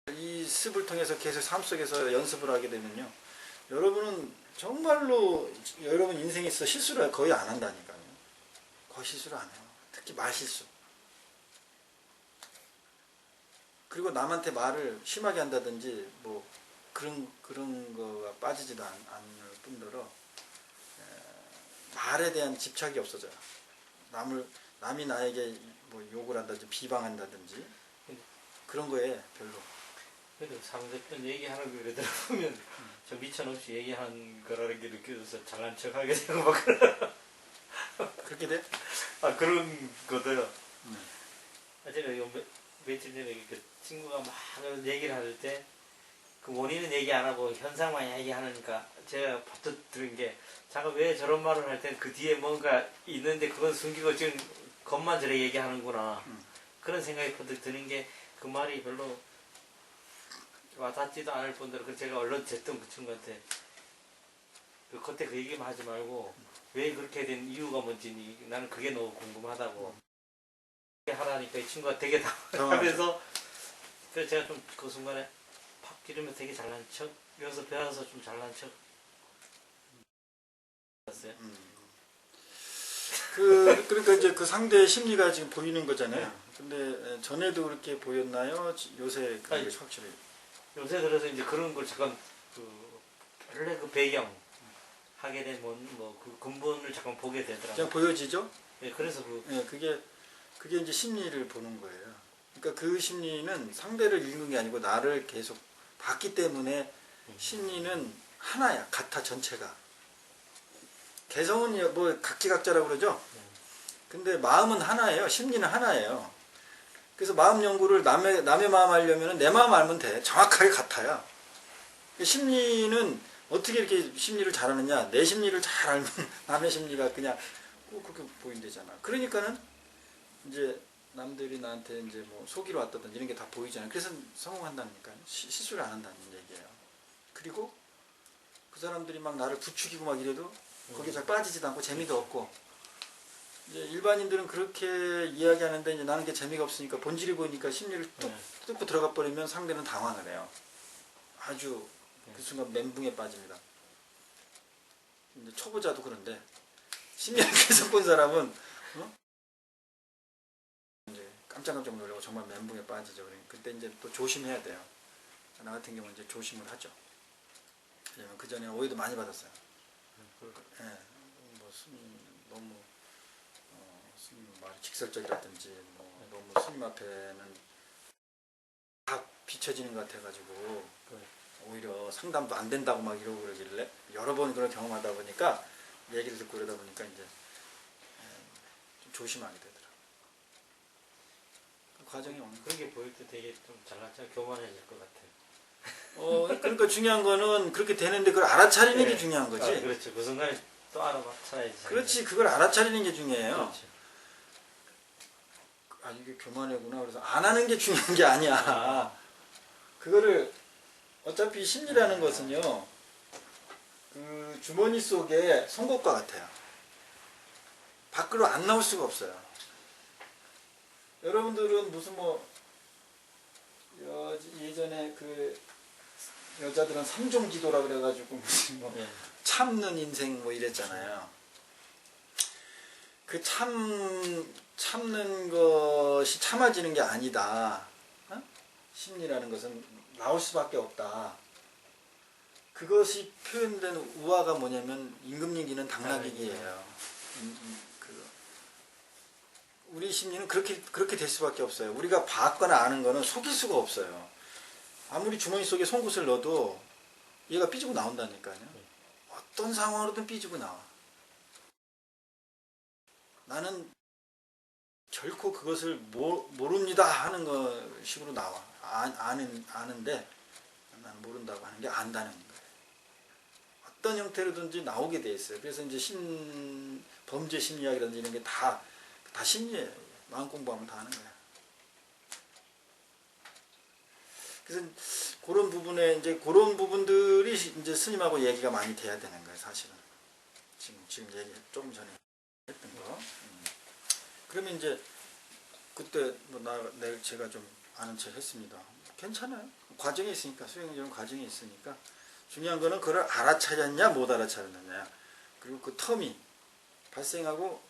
S1: 거예요. 이 습을 통해서 계속 삶 속에서 연습을 하게 되면요. 여러분은 정말로 여러분 인생에 있어서 실수를 거의 안 한다니까요. 거의 실수를 안 해요. 특히 말 실수. 그리고 남한테 말을 심하게 한다든지 뭐 그런 거가 빠지지도 않을 뿐더러 말에 대한 집착이 없어져요. 남이 나에게 뭐 욕을 한다든지 비방한다든지 그런 거에 별로.
S3: 그래도 상대편 얘기하는 거 이래 들어보면 저 미천없이 얘기하는 거라는 게 느껴져서 잘난 척하게 되고 막
S1: 그렇게 돼?
S3: 아 그런 거도요. 제가 요 며칠 전에 그 친구가 막 얘기를 할 때 그 원인은 얘기 안 하고 현상만 얘기하니까 제가 버뜩 들은 게 자가 왜 저런 말을 할 때 그 뒤에 뭔가 있는데 그건 숨기고 지금 겉만 저래 얘기하는구나. 그런 생각이 버뜩 드는 게 그 말이 별로 와닿지도 않을 뿐더러 그 제가 얼른 됐던 그 친구한테 그 겉에 그 얘기만 하지 말고 왜 그렇게 된 이유가 뭔지 나는 그게 너무 궁금하다고 하라니까 이 친구가 되게 당황하면서 그래서 제가 좀 그 순간에 팍 기르면 되게 잘난 척 여기서 배워서 좀 잘난 척 했어요.
S1: 그러니까 이제 그 상대의 심리가 지금 보이는 거잖아요. 근데 전에도 그렇게 보였나요? 요새 그게
S3: 아니,
S1: 확실히
S3: 요새 들어서 이제 그런 걸 잠깐 그 원래 그 배경 하게 된 뭐 그 근본을 잠깐 보게 되더라고요.
S1: 그냥 보여지죠?
S3: 예, 그래서 그
S1: 예, 그게 이제 심리를 보는 거예요. 그러니까 그 심리는 상대를 읽는 게 아니고 나를 계속 봤기 때문에 심리는 하나야. 같아, 전체가. 개성은 뭐 각지각자라고 그러죠? 근데 마음은 하나예요. 심리는 하나예요. 그래서 마음 연구를 남의 마음 알려면 내 마음 알면 돼. 정확하게 같아요. 심리는 어떻게 이렇게 심리를 잘하느냐. 내 심리를 잘 알면 남의 심리가 그냥 꼭 그렇게 보인대잖아. 그러니까는 이제 남들이 나한테 이제 뭐 속이러 왔다든지 이런 게 다 보이잖아요. 그래서 성공한다니까. 실수를 안 한다는 얘기예요. 그리고 그 사람들이 막 나를 부추기고 막 이래도 거기에 잘 빠지지도 않고 재미도 없고, 이제 일반인들은 그렇게 이야기하는데 이제 나는 게 재미가 없으니까 본질이 보이니까 심리를 뚝 뚫고 들어가 버리면 상대는 당황을 해요. 아주 그 순간 멘붕에 빠집니다. 이제 초보자도 그런데 심리를 계속 본 사람은 이제 깜짝깜짝 놀라고 정말 멘붕에 빠지죠. 그때 이제 또 조심해야 돼요. 나 같은 경우는 이제 조심을 하죠. 왜냐면 그 전에 오해도 많이 받았어요. 예, 뭐 너무 스님 말이 직설적이라든지 뭐 너무 스님 앞에는 다 비춰지는 것 같아가지고 오히려 상담도 안 된다고 막 이러고 그러길래 여러 번 그런 경험하다 보니까 얘기를 듣고 그러다 보니까 이제 좀 조심하게 되더라고요. 그 과정이 오는
S3: 그런 게 보일 때 되게 좀 잘난 척 교만해질 것 같아요.
S1: 그러니까 중요한 거는 그렇게 되는데 그걸 알아차리는 게
S3: 네.
S1: 중요한 거지.
S3: 아, 그렇죠. 그 순간에 또 알아봐야지.
S1: 그렇지, 그걸 알아차리는 게 중요해요.
S3: 그렇죠.
S1: 아, 이게 교만해구나. 그래서 안 하는 게 중요한 게 아니야. 그거를 어차피 심리라는 것은요, 그 주머니 속에 송곳과 같아요. 밖으로 안 나올 수가 없어요. 여러분들은 무슨 뭐 예전에 그 여자들은 삼종지도라 그래가지고 무슨 뭐 참는 인생 뭐 이랬잖아요. 그 참는 것이 참아지는 게 아니다. 심리라는 것은 나올 수밖에 없다. 그것이 표현된 우화가 뭐냐면 임금님기는 당나귀기예요. 우리 심리는 그렇게 될 수밖에 없어요. 우리가 봤거나 아는 거는 속일 수가 없어요. 아무리 주머니 속에 송곳을 넣어도 얘가 삐지고 나온다니까요. 어떤 상황으로든 삐지고 나와. 나는 결코 그것을 모릅니다 하는 거 식으로 나와. 아는데 난 모른다고 하는 게 안다는 거예요. 어떤 형태로든지 나오게 돼 있어요. 그래서 이제 범죄 심리학이라든지 이런 게 다 심리예요. 마음 공부하면 다 하는 거야. 그래서 그런 부분에 이제 그런 부분들이 이제 스님하고 얘기가 많이 돼야 되는 거예요, 사실은. 지금 얘기 조금 전에 했던 거. 그러면 이제 그때 뭐 제가 좀 아는 척 했습니다. 괜찮아요. 과정이 있으니까, 수행이라는 과정이 있으니까. 중요한 거는 그걸 알아차렸냐 못 알아차렸느냐, 그리고 그 텀이 발생하고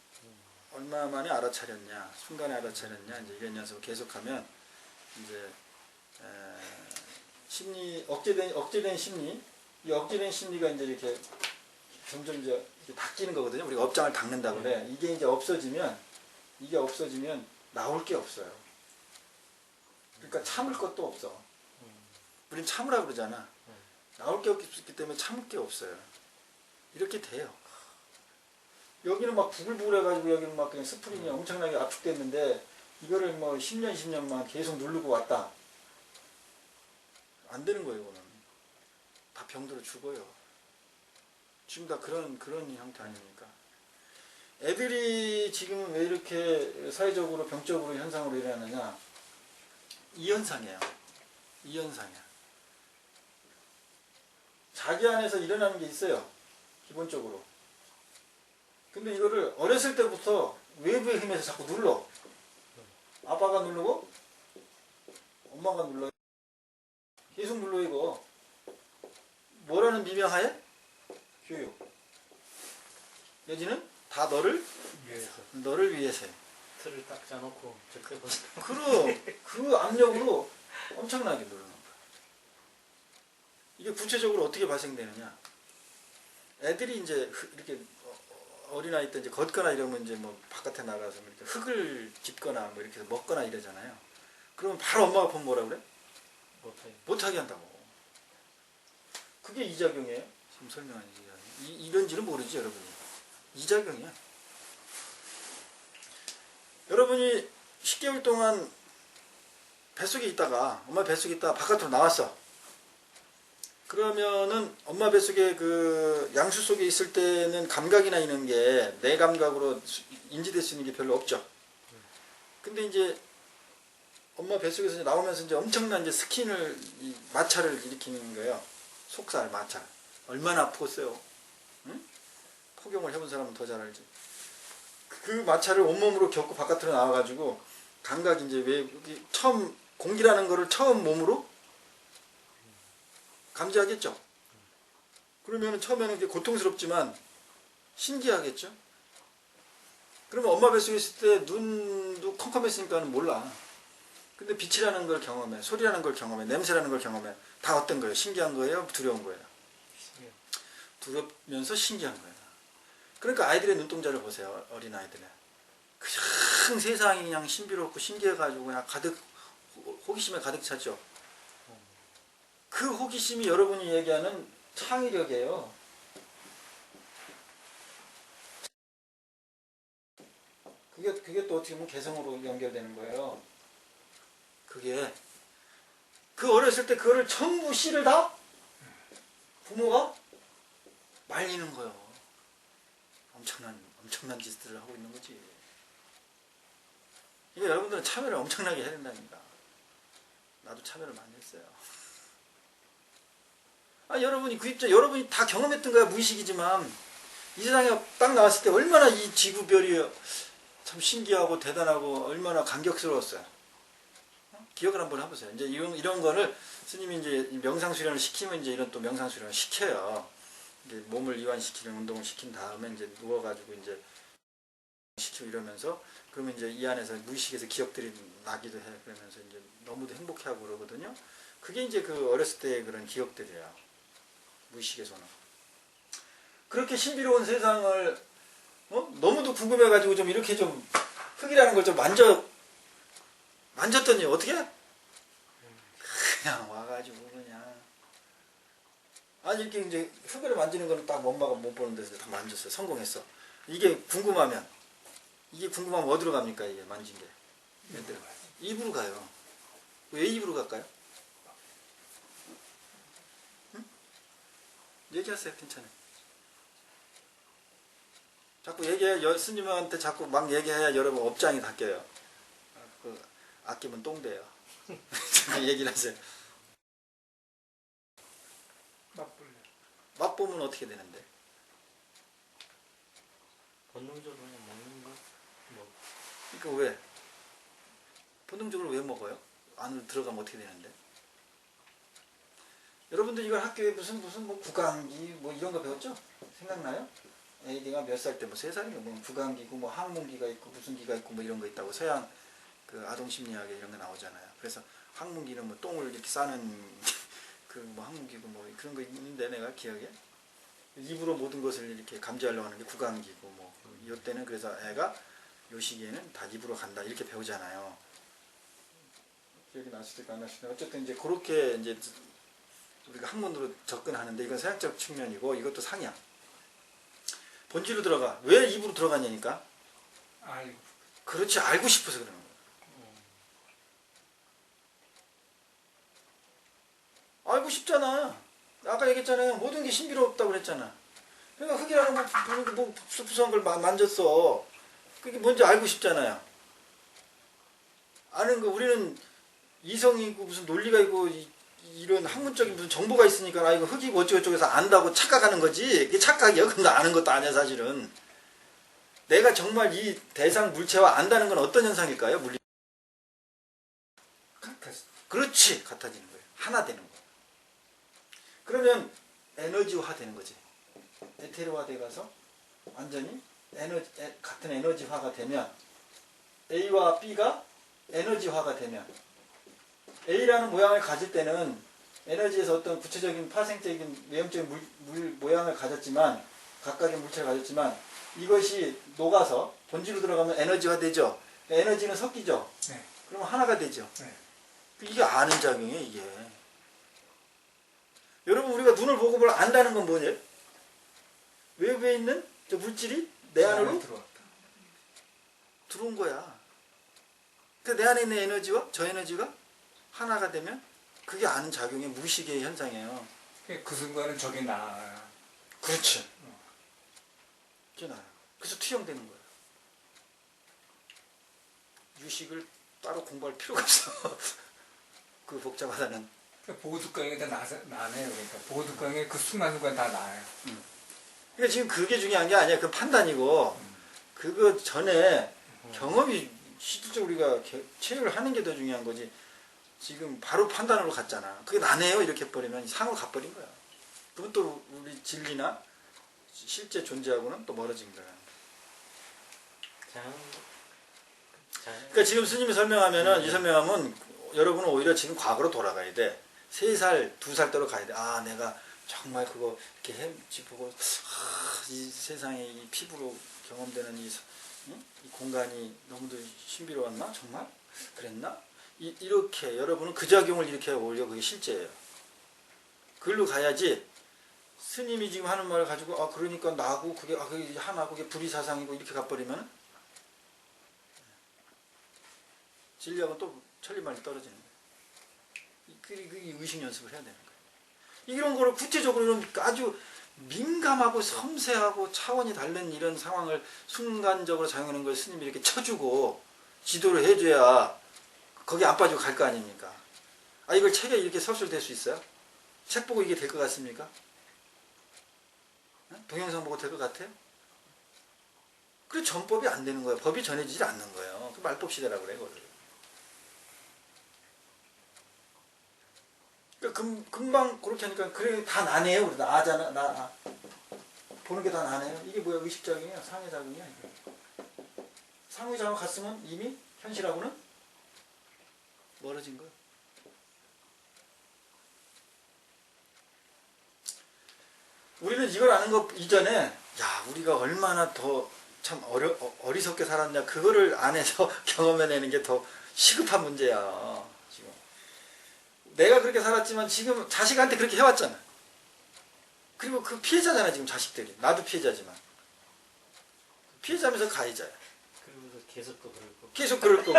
S1: 얼마 만에 알아차렸냐, 순간에 알아차렸냐, 이제 이런 연습을 계속하면 이제 심리, 억제된 심리, 이 억제된 심리가 이제 이렇게 점점 이제 닦이는 거거든요. 우리가 업장을 닦는다고 그래. 이게 이제 없어지면 나올 게 없어요. 그러니까 참을 것도 없어. 우린 참으라 그러잖아. 나올 게 없기 때문에 참을 게 없어요. 이렇게 돼요. 여기는 막 부글부글 해가지고 여기는 막 그냥 스프링이 엄청나게 압축됐는데 이거를 뭐 10년, 20년만 계속 누르고 왔다. 안 되는 거예요, 이거는. 다 병들어 죽어요. 지금 다 그런 형태 아닙니까? 애들이 지금 왜 이렇게 사회적으로 병적으로 현상으로 일어나느냐? 이 현상이에요. 이 현상이야. 자기 안에서 일어나는 게 있어요. 기본적으로. 근데 이거를 어렸을 때부터 외부의 힘에서 자꾸 눌러. 아빠가 누르고 엄마가 눌러. 계속 눌러 이거. 뭐라는 미명하에? 교육. 내지는 다 너를 위해서요.
S3: 틀을 딱 짜놓고 절대 벗어.
S1: 그 압력으로 엄청나게 누르는 거야. 이게 구체적으로 어떻게 발생되느냐? 애들이 이제 이렇게 어린아이 때 이제 걷거나 이러면 이제 뭐 바깥에 나가서 이렇게 흙을 짚거나 뭐 이렇게 먹거나 이러잖아요. 그러면 바로 엄마가 보면 뭐라 그래? 못하게 한다고. 그게 이작용이에요. 지금 설명한 이작용. 이런지는 모르지 여러분이. 이작용이야. 여러분이 10개월 동안 뱃속에 있다가 엄마 뱃속에 있다가 바깥으로 나왔어. 그러면은 엄마 뱃속에 그 양수 속에 있을 때는 감각이나 이런 게 내 감각으로 인지될 수 있는 게 별로 없죠. 근데 이제 엄마 뱃속에서 이제 나오면서 이제 엄청난 이제 스킨을 마찰을 일으키는 거예요. 속살 마찰. 얼마나 아팠어요. 응? 포경을 해본 사람은 더 잘 알지. 그 마찰을 온몸으로 겪고 바깥으로 나와가지고 감각이 이제 왜 처음 공기라는 거를 처음 몸으로 감지하겠죠. 그러면 처음에는 이게 고통스럽지만 신기하겠죠. 그러면 엄마 뱃속에 있을 때 눈도 컴컴했으니까 몰라. 근데 빛이라는 걸 경험해, 소리라는 걸 경험해, 냄새라는 걸 경험해. 다 어떤 거예요? 신기한 거예요? 두려운 거예요? 두렵면서 신기한 거예요. 그러니까 아이들의 눈동자를 보세요. 어린아이들의. 그냥 세상이 그냥 신비롭고 신기해가지고 그냥 가득 호기심에 가득 찼죠. 그 호기심이 여러분이 얘기하는 창의력이에요. 그게 또 어떻게 보면 개성으로 연결되는 거예요. 그게 그 어렸을 때 그거를 전부 씨를 다 부모가 말리는 거예요. 엄청난 짓들을 하고 있는 거지. 이게 여러분들은 참여를 엄청나게 해야 된다니까. 나도 참여를 많이 했어요. 여러분이 다 경험했던 거야. 무의식이지만 이 세상에 딱 나왔을 때 얼마나 이 지구별이 참 신기하고 대단하고 얼마나 감격스러웠어요. 기억을 한번 해보세요. 이제 이런 거를 스님이 이제 명상 수련을 시키면 이제 이런 또 명상 수련을 시켜요. 이제 몸을 이완시키는 운동을 시킨 다음에 이제 누워가지고 이제 시키고 이러면서 그러면 이제 이 안에서 무의식에서 기억들이 나기도 해. 그러면서 이제 너무도 행복해하고 그러거든요. 그게 이제 그 어렸을 때의 그런 기억들이에요. 무의식에서는. 그렇게 신비로운 세상을 너무도 궁금해가지고 좀 이렇게 좀 흙이라는 걸 좀 만졌더니 어떻게? 그냥 와가지고 그냥 아니 이렇게 이제 흙을 만지는 거는 딱 엄마가 못 보는 데서 다 만졌어요. 성공했어. 이게 궁금하면 어디로 갑니까? 이게 만진 게 입으로 가요. 왜 입으로 갈까요? 응? 얘기하세요. 괜찮아요. 자꾸 스님한테 자꾸 막 얘기해야 여러분 업장이 바뀌어요. 아끼면 똥돼요. 얘기를 하세요. 맛보면 어떻게 되는데?
S3: 본능적으로 그냥 먹는 거.
S1: 그러니까 왜? 본능적으로 왜 먹어요? 안으로 들어가면 어떻게 되는데? 여러분들 이걸 학교에 무슨 뭐 구강기 뭐 이런 거 배웠죠? 생각나요? 애기가 몇 살 때 뭐 3살인가 뭐 구강기고 뭐 항문기가 있고 무슨 기가 있고 뭐 이런 거 있다고 서양 그 아동 심리학에 이런 거 나오잖아요. 그래서 항문기는 뭐 똥을 이렇게 싸는 그 뭐 항문기고 뭐 그런 거 있는데 내가 기억에 입으로 모든 것을 이렇게 감지하려고 하는 게 구강기고 뭐 이때는 그래서 애가 요 시기에는 다 입으로 간다 이렇게 배우잖아요. 기억이 나시든 안 나시든 어쨌든 이제 그렇게 이제 우리가 학문으로 접근하는데 이건 서양적 측면이고 이것도 상이야. 본질로 들어가. 왜 입으로 들어갔냐니까?
S2: 알고.
S1: 그렇지 알고 싶어서 그러는 거야. 알고 싶잖아. 아까 얘기했잖아요. 모든 게 신비롭다고 그랬잖아. 그러니까 흙이라는 뭐 부수부수한 걸 만졌어. 그게 뭔지 알고 싶잖아요. 아는 거 우리는 이성이고 무슨 논리가 있고 이런 학문적인 무슨 정보가 있으니까 아 이거 흙이고 어쩌고저쩌고 해서 안다고 착각하는 거지. 그게 착각이야. 그건 아는 것도 아니야 사실은. 내가 정말 이 대상 물체와 안다는 건 어떤 현상일까요? 물리. 그렇지. 같아지는 거예요. 하나 되는 거예요. 그러면 에너지화 되는 거지. 에테르화 돼가서 완전히 같은 에너지화가 되면 A와 B가 에너지화가 되면 A라는 모양을 가질 때는 에너지에서 어떤 구체적인 파생적인 외형적인 물 모양을 가졌지만 각각의 물체를 가졌지만 이것이 녹아서 본질로 들어가면 에너지화 되죠. 에너지는 섞이죠.
S2: 네.
S1: 그러면 하나가 되죠.
S2: 네.
S1: 이게 아는 작용이에요. 이게. 여러분 우리가 눈을 보고 뭘 안다는 건 뭐냐? 외부에 있는 저 물질이 내 안으로 들어온 거야. 그러니까 내 안에 있는 에너지와 저 에너지가 하나가 되면 그게 아는 작용의 무의식의 현상이에요.
S2: 그 순간은 저게 나아요.
S1: 그렇지. 그게 나아요. 그래서 투영되는 거예요. 유식을 따로 공부할 필요가 없어. 그 복잡하다는.
S2: 보호두깡이 다 나네요. 그러니까 보호두깡이 그 순간순간 다 나아요.
S1: 그러니까 지금 그게 중요한 게 아니야. 그 판단이고 그거 전에 경험이 실질적으로 우리가 체육을 하는 게 더 중요한 거지. 지금 바로 판단으로 갔잖아. 그게 나네요 이렇게 해버리면 상으로 가버린 거야. 그러면 또 우리 진리나 실제 존재하고는 또 멀어진 거야. 그러니까 지금 스님이 설명하면은 이 설명하면 여러분은 오히려 지금 과거로 돌아가야 돼. 3살, 2살 때로 가야 돼. 아 내가 정말 그거 이렇게 헤집고 이 세상에 이 피부로 경험되는 이 공간이 너무도 신비로웠나? 정말? 그랬나? 이렇게 여러분은 그 작용을 이렇게 오히려 그게 실제예요. 그걸로 가야지 스님이 지금 하는 말을 가지고 아 그러니까 나고 그게 하나고 그게 불이사상이고 이렇게 가버리면 진리하고 또 천리말이 떨어지는 거예요. 그게 의식 연습을 해야 되는 거예요. 이런 거를 구체적으로 이런 아주 민감하고 섬세하고 차원이 다른 이런 상황을 순간적으로 작용하는 걸 스님이 이렇게 쳐주고 지도를 해줘야 거기 안 빠지고 갈 거 아닙니까? 아 이걸 책에 이렇게 설술될 수 있어요? 책 보고 이게 될 것 같습니까? 동영상 보고 될 것 같아요? 그 전법이 안 되는 거예요. 법이 전해지지 않는 거예요. 그 말법 시대라고 그래 그걸. 그러니까 금방 그렇게 하니까 그래 다 나네요. 그래 나잖아 나 보는 게 다 나네요. 이게 뭐야 의식작용이야 상해작용이야 이게. 상해작용 갔으면 이미 현실하고는 멀어진 거야. 우리는 이걸 아는 것 이전에 야 우리가 얼마나 더 참 어리석게 살았냐 그거를 안에서 경험해내는 게 더 시급한 문제야. 지금 내가 그렇게 살았지만 지금 자식한테 그렇게 해왔잖아. 그리고 그 피해자잖아 지금 자식들이. 나도 피해자지만 피해자면서 가해자야.
S3: 그리고 계속 또 그럴 거고.
S1: 계속 그럴 거고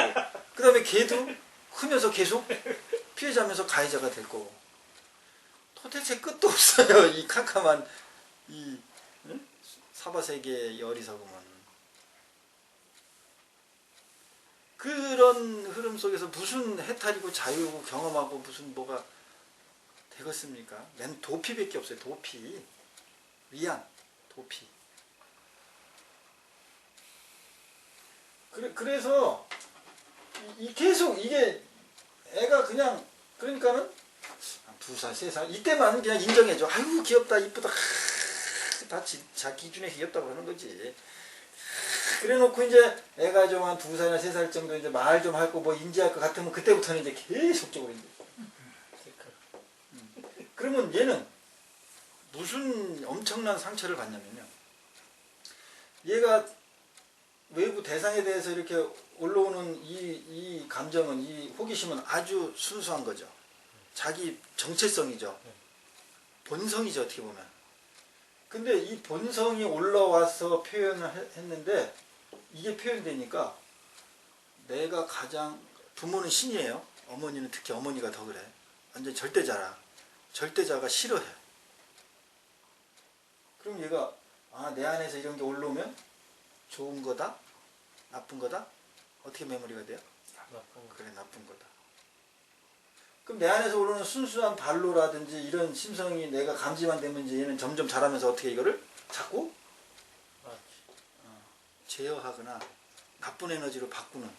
S1: 그 다음에 걔도 크면서 계속 피해자면서 가해자가 될 거고 도대체 끝도 없어요. 이 캄캄한 이 사바세계의 어리석음은. 그런 흐름 속에서 무슨 해탈이고 자유고 경험하고 무슨 뭐가 되겠습니까? 맨 도피밖에 없어요. 도피. 위안. 도피. 그래서 계속 이게 애가 그냥 그러니까는 2살, 3살 이때만 그냥 인정해줘. 아유 귀엽다 이쁘다. 다 자 기준에 귀엽다고 하는 거지. 그래놓고 이제 애가 좀 한 2살이나 3살 정도 이제 말 좀 하고 뭐 인지할 것 같으면 그때부터는 이제 계속적으로 이제. 그러면 얘는 무슨 엄청난 상처를 받냐면요. 얘가 외부 대상에 대해서 이렇게 올라오는 이 감정은 이 호기심은 아주 순수한 거죠. 자기 정체성이죠. 본성이죠 어떻게 보면. 근데 이 본성이 올라와서 표현을 했는데 이게 표현되니까 내가 가장 부모는 신이에요. 어머니는 특히 어머니가 더 그래. 완전 절대자라. 절대자가 싫어해. 그럼 얘가 내 안에서 이런 게 올라오면 좋은 거다? 나쁜 거다? 어떻게 메모리가 돼요? 그래, 나쁜 거다. 그럼 내 안에서 올라오는 순수한 발로라든지 이런 심성이 내가 감지만 되면 이제 얘는 점점 자라면서 어떻게 이거를 자꾸 제어하거나 나쁜 에너지로 바꾸는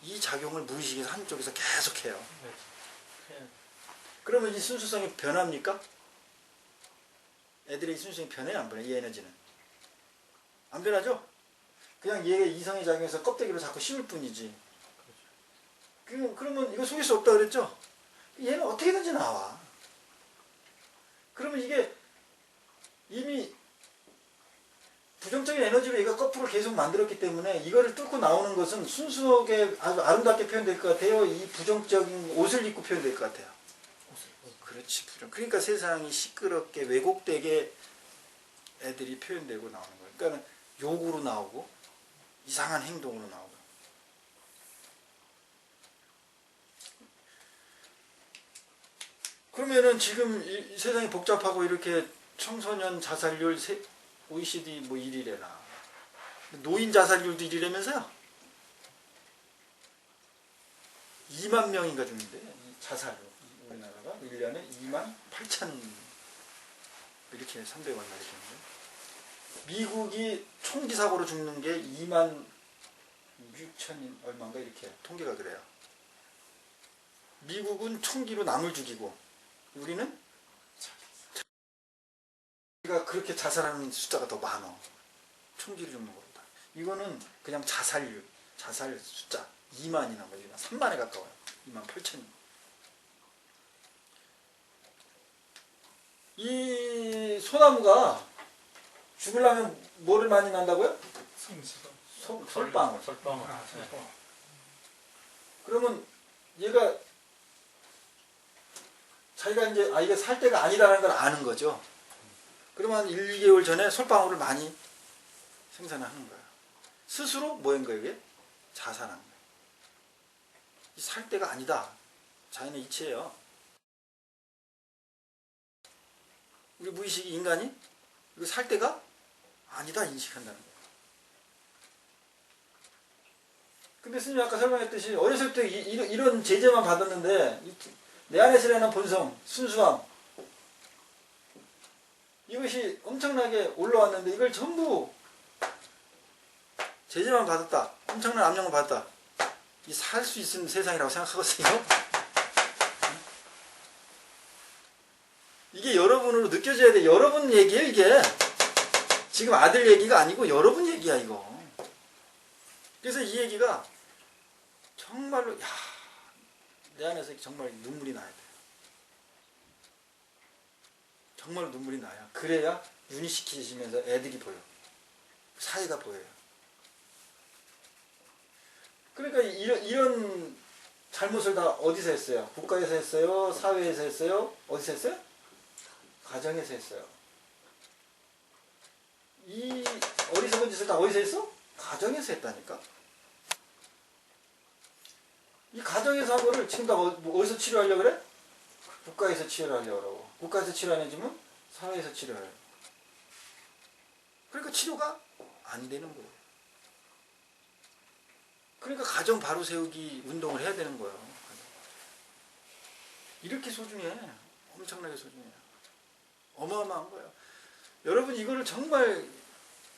S1: 이 작용을 무의식에서 한쪽에서 계속해요. 그러면 이 순수성이 변합니까? 애들의 순수성이 변해요, 안 변해요? 이 에너지는 안 변하죠? 그냥 얘의 이성의 작용에서 껍데기로 자꾸 씌울 뿐이지. 그러면 이거 속일 수 없다 그랬죠? 얘는 어떻게든지 나와. 그러면 이게 이미 부정적인 에너지로 얘가 거꾸로 계속 만들었기 때문에 이거를 뚫고 나오는 것은 순수하게 아주 아름답게 표현될 것 같아요. 이 부정적인 옷을 입고 표현될 것 같아요. 그렇지, 부정. 그러니까 세상이 시끄럽게 왜곡되게 애들이 표현되고 나오는 거예요. 그러니까 욕으로 나오고 이상한 행동으로 나오고. 그러면은 지금 이 세상이 복잡하고 이렇게 청소년 자살률 OECD 뭐 1위래나 노인 자살률도 1위라면서요? 2만 명인가 죽는데 자살로 우리나라가 1년에 2만 8천 이렇게 300원 이렇게 했는데 미국이 총기 사고로 죽는 게 2만 6천 얼마인가 이렇게 통계가 그래요. 미국은 총기로 남을 죽이고 우리는 우리가 그렇게 자살하는 숫자가 더 많아. 총기를 죽는 것보다. 이거는 그냥 자살률, 자살 숫자 2만이나 뭐 3만에 가까워요. 2만 8천. 이 소나무가 죽으려면 뭐를 많이 난다고요? 솔방울.
S3: 솔방울.
S2: 솔방울.
S1: 그러면 얘가 자기가 이제 이게 살 때가 아니라는 걸 아는 거죠. 그러면 1, 2개월 전에 솔방울을 많이 생산하는 거예요. 스스로 뭐인 거예요, 이게? 자산한 거예요. 살 때가 아니다. 자연의 이치예요. 우리 무의식이 인간이 이거 살 때가 아니다 인식한다는 거예요. 근데 스님이 아까 설명했듯이 어렸을 때 이런 제재만 받았는데 내 안에서 일어난 본성, 순수함 이것이 엄청나게 올라왔는데 이걸 전부 제재만 받았다. 엄청난 압력을 받았다. 이 살 수 있는 세상이라고 생각하거든요. 이게 여러분으로 느껴져야 돼. 여러분 얘기예요, 이게. 지금 아들 얘기가 아니고 여러분 얘기야, 이거. 그래서 이 얘기가 정말로 내 안에서 정말 눈물이 나야 돼. 정말 눈물이 나야. 그래야 윤희시키시면서 애들이 보여. 사회가 보여요. 그러니까 이런 잘못을 다 어디서 했어요? 국가에서 했어요? 사회에서 했어요? 어디서 했어요? 가정에서 했어요. 이 어리석은 짓을 다 어디서 했어? 가정에서 했다니까. 이 가정에서 한 거를 지금 다 어디서 치료하려고 그래? 국가에서 치료를 하려고 그러고 국가에서 치료 안 해주면 사회에서 치료를 해요. 그러니까 치료가 안 되는 거예요. 그러니까 가정 바로 세우기 운동을 해야 되는 거예요. 이렇게 소중해. 엄청나게 소중해. 어마어마한 거예요. 여러분 이거를 정말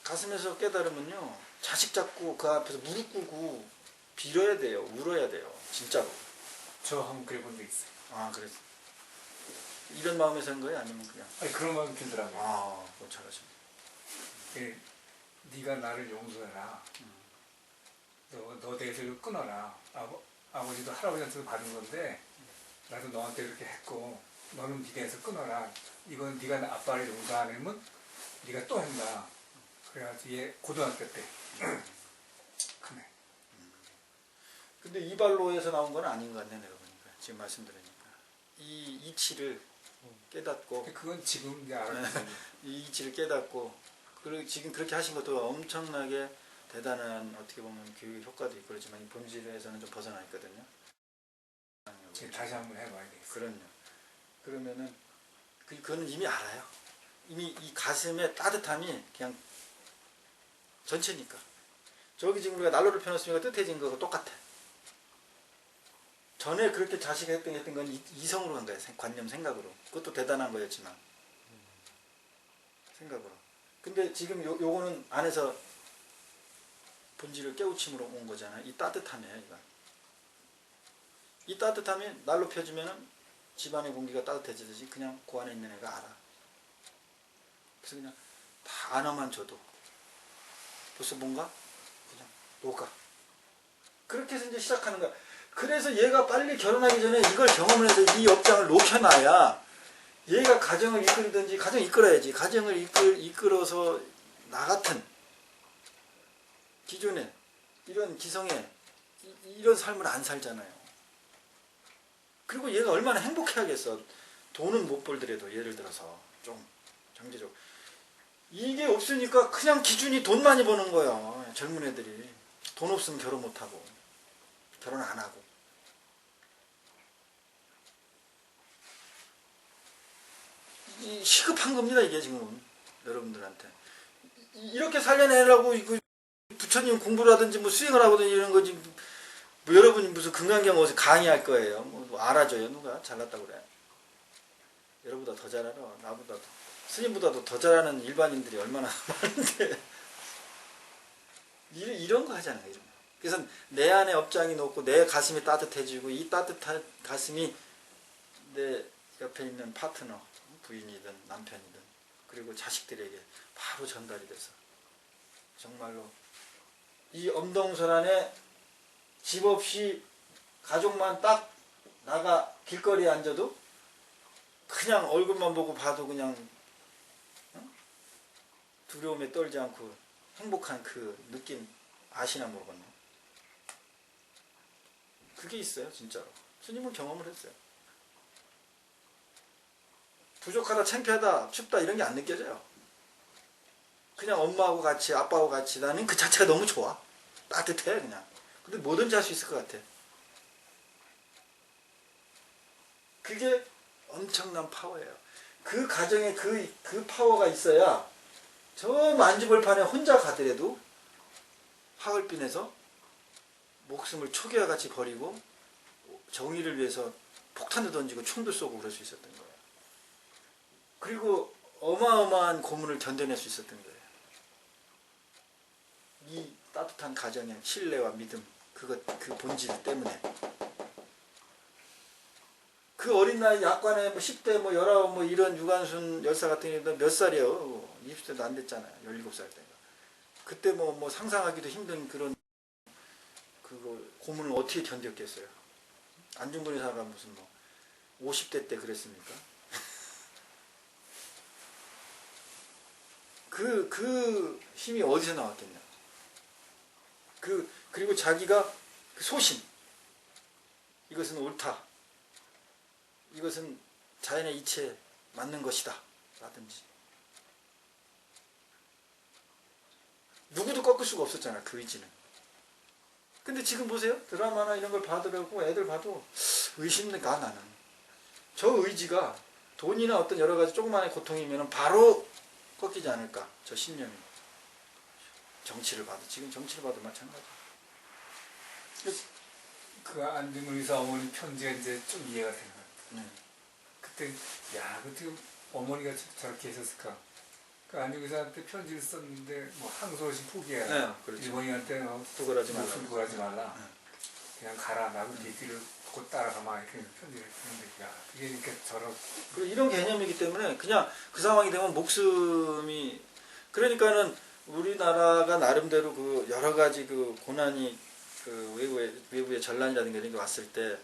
S1: 가슴에서 깨달으면요. 자식 잡고 그 앞에서 무릎 꿇고 빌어야 돼요. 울어야 돼요. 진짜로.
S2: 저 한번 그래본 적 있어요.
S1: 아, 그랬어. 이런 마음에서 한 거예요? 아니면 그냥?
S2: 아니, 그런 마음이 들더라고요.
S1: 아, 그거 잘하시네.
S2: 예, 네가 나를 용서해라. 너 대해서 끊어라. 아버지도 할아버지한테도 받은 건데 나도 너한테 이렇게 했고 너는 네 대해서 끊어라. 이건 네가 아빠를 용서 안 하면 네가 또 한다. 그래가지고 얘 고등학교 때 그네.
S1: 근데 이발로에서 나온 건 아닌 것 같네, 내가 보니까. 지금 말씀드리니까. 이 이치를 깨닫고,
S2: 그건 지금 이제 알았지.
S1: 이 이치를 깨닫고, 지금 그렇게 하신 것도 엄청나게 대단한, 어떻게 보면 교육 효과도 있고 그렇지만, 이 본질에서는 좀 벗어나 있거든요.
S2: 지금 다시 한번 해봐야 되겠어.
S1: 그럼요. 그러면은, 그거는 이미 알아요. 이미 이 가슴의 따뜻함이 그냥 전체니까. 저기 지금 우리가 난로를 펴놨으니까 뜨뜻해진 거하고 똑같아. 전에 그렇게 자식이 했던 건 이성으로 한 거예요. 관념, 생각으로. 그것도 대단한 거였지만. 생각으로. 근데 지금 요거는 안에서 본질을 깨우침으로 온 거잖아요. 이 따뜻함이에요, 이거. 이 따뜻함이 난로 펴주면은 집안의 공기가 따뜻해지듯이 그냥 그 안에 있는 애가 알아. 그래서 그냥 다 안아만 줘도 벌써 뭔가 그냥 녹아. 그렇게 해서 이제 시작하는 거야. 그래서 얘가 빨리 결혼하기 전에 이걸 경험을 해서 이 업장을 녹여놔야 얘가 가정을 이끌든지, 가정 이끌어야지. 가정을 이끌어서 나 같은 기존에 이런 기성에 이런 삶을 안 살잖아요. 그리고 얘가 얼마나 행복해하겠어. 돈은 못 벌더라도 예를 들어서 좀 경제적으로. 이게 없으니까 그냥 기준이 돈 많이 버는 거야. 젊은 애들이. 돈 없으면 결혼 못하고 결혼 안 하고. 이 시급한 겁니다. 이게 지금 여러분들한테. 이렇게 살려내려고 이거 부처님 공부를 하든지 뭐 수행을 하거든지 이런 거지. 뭐 여러분이 무슨 금강경 어디서 강의할 거예요. 뭐 알아줘요. 누가 잘났다고 그래. 여러분보다 더 잘 알아. 나보다도. 스님보다도 더 잘하는 일반인들이 얼마나 많은데. 이런 거 하잖아요. 이런 거. 그래서 내 안에 업장이 높고 내 가슴이 따뜻해지고 이 따뜻한 가슴이 내 옆에 있는 파트너, 부인이든 남편이든 그리고 자식들에게 바로 전달이 돼서 정말로 이 엄동설 안에 집 없이 가족만 딱 나가 길거리에 앉아도 그냥 얼굴만 보고 봐도 그냥 두려움에 떨지 않고 행복한 그 느낌 아시나 모르겠네. 그게 있어요. 진짜로. 스님은 경험을 했어요. 부족하다, 창피하다, 춥다 이런 게 안 느껴져요. 그냥 엄마하고 같이, 아빠하고 같이 나는 그 자체가 너무 좋아. 따뜻해 그냥. 근데 뭐든지 할 수 있을 것 같아. 그게 엄청난 파워예요. 그 가정에 그 파워가 있어야 저 만주벌판에 혼자 가더라도 하얼빈에서 목숨을 초기와 같이 버리고 정의를 위해서 폭탄도 던지고 총도 쏘고 그럴 수 있었던 거예요. 그리고 어마어마한 고문을 견뎌낼 수 있었던 거예요. 이 따뜻한 가정의 신뢰와 믿음, 그 본질 때문에. 그 어린 나이 약관에 뭐 10대 뭐 19, 뭐 이런 유관순 열사 같은 경우도 몇 살이에요? 20세도 안 됐잖아요. 17살 때가. 그때 뭐 상상하기도 힘든 그런 그거 고문을 어떻게 견뎠겠어요? 안중근 의사가 무슨 뭐 50대 때 그랬습니까? 그 힘이 어디서 나왔겠냐? 그리고 자기가 그 소신, 이것은 옳다, 이것은 자연의 이치에 맞는 것이다 라든지 누구도 꺾을 수가 없었잖아. 그 의지는. 근데 지금 보세요. 드라마나 이런 걸 봐더라고 애들 봐도 의심이 가. 나는 저 의지가 돈이나 어떤 여러 가지 조그마한 고통이면 바로 꺾이지 않을까. 저 신념이. 정치를 봐도 지금 정치를 봐도 마찬가지.
S2: 그 안중근 의사 어머니 편지가 이제 좀 이해가 되는 거야. 그때 야 그때 어머니가 저렇게 했었을까. 그 안중근 의사한테 편지를 썼는데 뭐 항소심 포기해라.
S1: 네, 그렇죠.
S2: 일본인한테
S1: 두골하지 말라.
S2: 두골하지 말라. 그냥 가라. 나도 네 뒤를 곧 따라가마. 이렇게 편지를 했는데 야 그게 이렇게 저런.
S1: 그리고 이런 개념이기 때문에 그냥 그 상황이 되면 목숨이 그러니까는 우리나라가 나름대로 그 여러 가지 그 고난이 그 외부의 전란이라든가 이런 게 왔을 때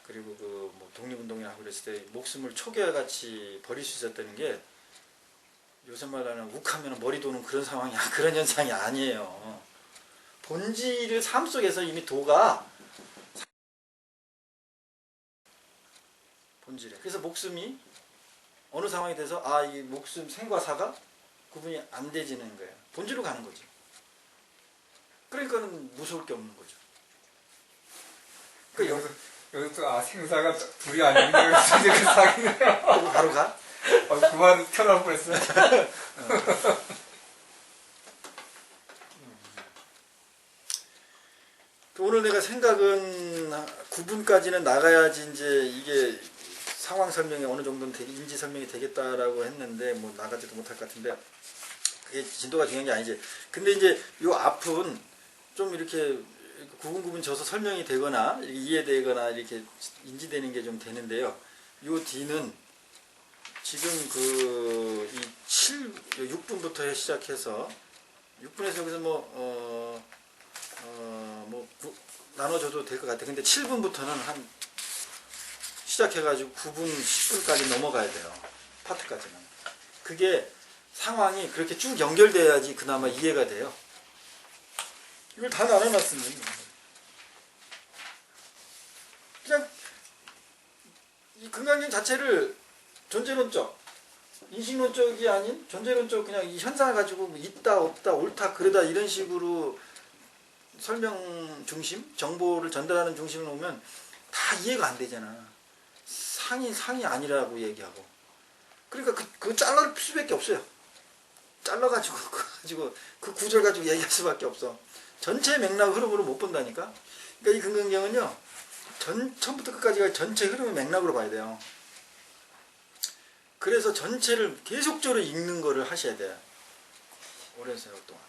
S1: 그리고 그 뭐 독립운동이나 하고 그랬을 때 목숨을 초기와 같이 버릴 수 있었다는 게 요새 말로 하면 욱하면 머리 도는 그런 상황이 그런 현상이 아니에요. 본질을 삶 속에서 이미 도가 본질에. 그래서 목숨이 어느 상황이 돼서 이 목숨 생과 사가 구분이 안 되지는 거예요. 본질로 가는 거죠. 그러니까는 무서울 게 없는 거죠.
S2: 여기서 또 생사가 둘이 아닌데 이제 그 사귀네요.
S1: 바로 가?
S2: 그만 켜놓을 뻔했어요.
S1: 오늘 내가 생각은 9분까지는 나가야지 이제 이게 상황 설명이 어느 정도는 인지 설명이 되겠다라고 했는데 뭐 나가지도 못할 것 같은데 그게 진도가 중요한 게 아니지. 근데 이제 요 앞은 좀 이렇게 구분구분 져서 설명이 되거나 이해되거나 이렇게 인지되는 게 좀 되는데요. 요 뒤는 지금 이 6분부터 시작해서 6분에서 여기서 나눠줘도 될 것 같아. 근데 7분부터는 한 시작해가지고 9분, 10분까지 넘어가야 돼요. 파트까지는. 그게 상황이 그렇게 쭉 연결돼야지 그나마 이해가 돼요. 이걸 다 나눠놨으면 그냥 이 금강경 자체를 존재론적, 인식론적이 아닌 존재론적 그냥 이 현상을 가지고 뭐 있다 없다 옳다 그러다 이런 식으로 설명 중심, 정보를 전달하는 중심을 놓으면 다 이해가 안 되잖아. 상이 아니라고 얘기하고. 그러니까 그 잘라낼 수밖에 없어요. 잘라가지고 그 구절 가지고 얘기할 수밖에 없어. 전체 맥락 흐름으로 못 본다니까. 그러니까 이 금강경은요, 처음부터 끝까지가 전체 흐름의 맥락으로 봐야 돼요. 그래서 전체를 계속적으로 읽는 거를 하셔야 돼요. 오랜 세월 동안.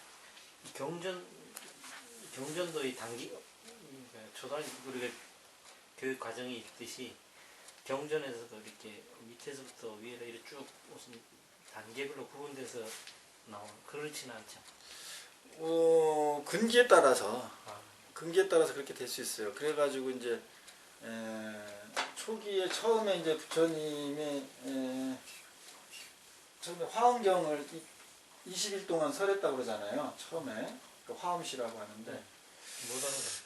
S3: 경전도 이 단기, 초등학교 우리가 교육 과정이 있듯이 경전에서도 이렇게 밑에서부터 위로 이렇게 쭉 무슨 단계별로 구분돼서 나오는 그렇지는 않죠.
S1: 근기에 따라서 그렇게 될 수 있어요. 그래가지고 이제 초기에 처음에 이제 부처님이 처음에 화엄경을 20일 동안 설했다고 그러잖아요. 처음에 그 화엄시라고 하는데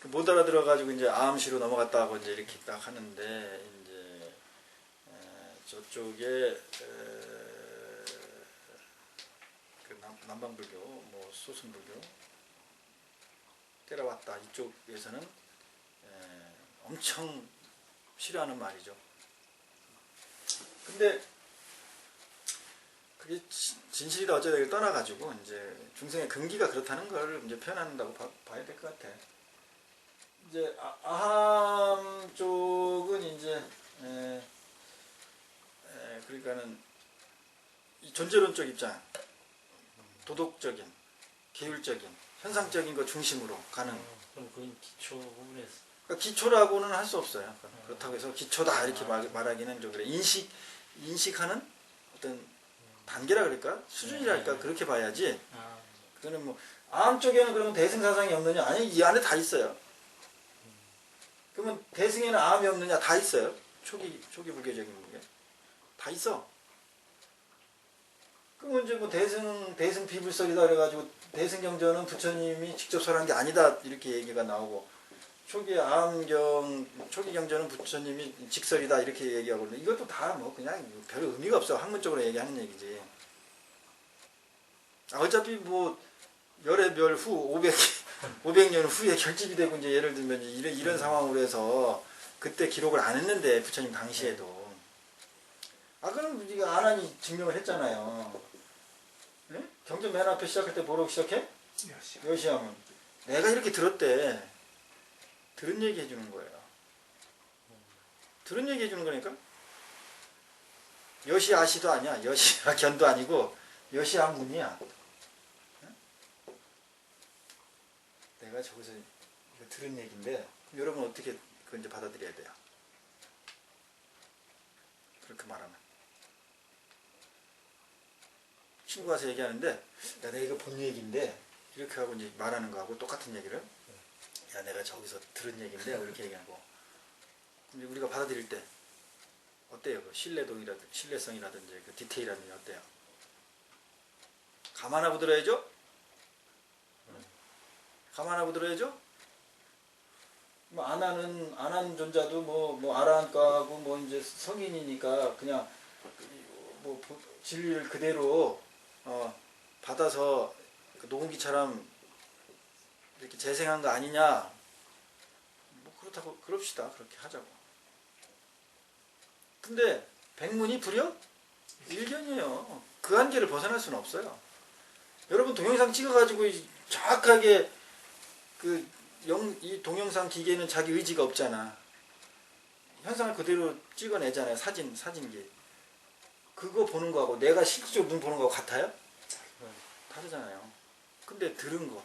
S1: 못 알아들어가지고 이제 아암시로 넘어갔다고 이제 이렇게 딱 하는데 이제 저쪽에 그 남방불교, 뭐 소승불교 때려왔다 이쪽에서는 엄청 싫어하는 말이죠. 근데 그게 진실이다 어쩌다 이걸 떠나가지고 이제 중생의 근기가 그렇다는 걸 이제 표현한다고 봐야 될 것 같아. 이제 아함 쪽은 이제 그러니까는 이 존재론적 입장, 도덕적인, 계율적인, 현상적인 것 중심으로 가는.
S3: 그럼 그건 기초 부분에서.
S1: 그러니까 기초라고는 할 수 없어요. 그렇다고 해서 기초다 이렇게 말하기는 좀 그래. 인식하는 어떤 단계라 그럴까? 수준이라 할까? 그렇게 봐야지. 그거는 뭐 아함 쪽에는 그러면 대승사상이 없느냐? 아니, 이 안에 다 있어요. 그러면 대승에는 아함이 없느냐? 다 있어요. 초기 불교적인 게 다 있어. 그러면 이제 뭐 대승 비불설이다 그래가지고 대승경전은 부처님이 직접 설한 게 아니다 이렇게 얘기가 나오고, 초기 경전은 부처님이 직설이다 이렇게 얘기하고 그러는데, 이것도 다 뭐 그냥 별 의미가 없어. 학문적으로 얘기하는 얘기지. 어차피 뭐 열의 별 후 500년 후에 결집이 되고 이제 예를 들면 이런 상황으로 해서 그때 기록을 안 했는데 부처님 당시에도 그럼 우리가 안 하니 증명을 했잖아요. 네? 경전 맨 앞에 시작할 때 뭐라고 시작해? 여시하면 내가 이렇게 들었대. 들은 얘기 해주는 거예요. 들은 얘기 해주는 거니까 여시아시도 아니야. 여시아견도 아니고 여시아문이야. 내가 저기서 이거 들은 얘기인데 여러분 어떻게 그걸 이제 받아들여야 돼요? 그렇게 말하면 친구 와서 얘기하는데 내가 이거 본 얘기인데 이렇게 하고 이제 말하는 거하고 똑같은 얘기를 내가 저기서 들은 얘기인데 이렇게 얘기하고, 근데 우리가 받아들일 때 어때요? 그 신뢰성이라든지 그 디테일함이 어때요? 감안하고 들어야죠? 감안하고 들어야죠? 뭐 안 하는 존자도 뭐 아라한과하고 뭐 이제 성인이니까 그냥 뭐 진리를 그대로 받아서 그 녹음기처럼 이렇게 재생한 거 아니냐? 뭐 그렇다고 그럽시다. 그렇게 하자고. 근데 백문이 불여? 일견이에요. 그 한계를 벗어날 수는 없어요. 여러분 동영상 찍어가지고 정확하게 이 동영상 기계는 자기 의지가 없잖아. 현상을 그대로 찍어내잖아요. 사진기. 그거 보는 거하고 내가 실질적으로 눈 보는 거하고 같아요? 다르잖아요. 근데 들은 거.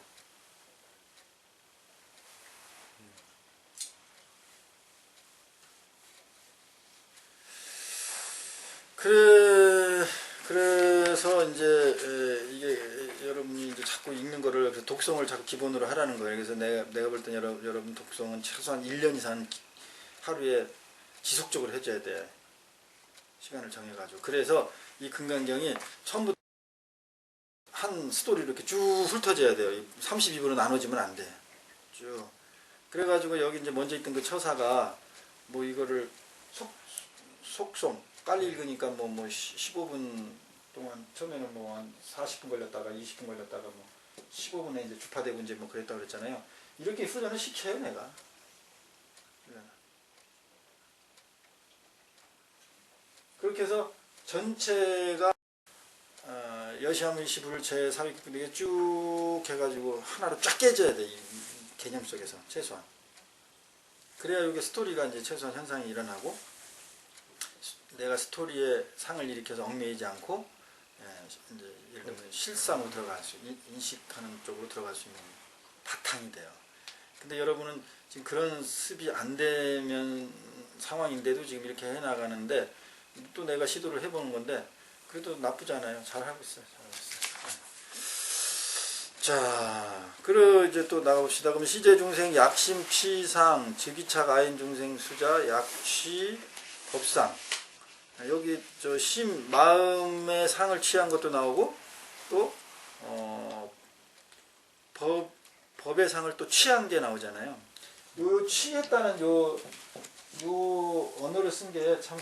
S1: 그래서 이제 이게 여러분이 이제 자꾸 읽는 거를 독성을 자꾸 기본으로 하라는 거예요. 그래서 내가 볼 땐 여러분 독성은 최소한 1년 이상 하루에 지속적으로 해줘야 돼. 시간을 정해가지고. 그래서 이 금강경이 처음부터 한 스토리로 이렇게 쭉 훑어져야 돼요. 32부로 나눠지면 안 돼. 쭉. 그래가지고 여기 이제 먼저 있던 그 처사가 뭐 이거를 속송 빨리 읽으니까 뭐 15분 동안 처음에는 뭐 한 40분 걸렸다가 20분 걸렸다가 뭐 15분에 이제 주파되고 이제 뭐 그랬다고 그랬잖아요. 이렇게 훈련을 시켜요, 내가. 그렇게 해서 전체가 여시하무이시불 제4위급인데 쭉 해가지고 하나로 쫙 깨져야 돼. 이 개념 속에서 최소한. 그래야 이게 스토리가 이제 최소한 현상이 일어나고 내가 스토리에 상을 일으켜서 얽매이지 않고 이제 예를 들면 실상으로 들어갈 수 인식하는 쪽으로 들어갈 수 있는 바탕이 돼요. 근데 여러분은 지금 그런 습이 안 되면 상황인데도 지금 이렇게 해나가는데 또 내가 시도를 해보는 건데 그래도 나쁘지 않아요. 잘하고 있어요. 자, 그리고 이제 또 나가봅시다. 그럼 시제중생 약심 취상 즉위착 아인 중생 수자 약취 법상 여기 저 심 마음의 상을 취한 것도 나오고 또 법의 상을 또 취한 게 나오잖아요. 요 취했다는 요 언어를 쓴 게 참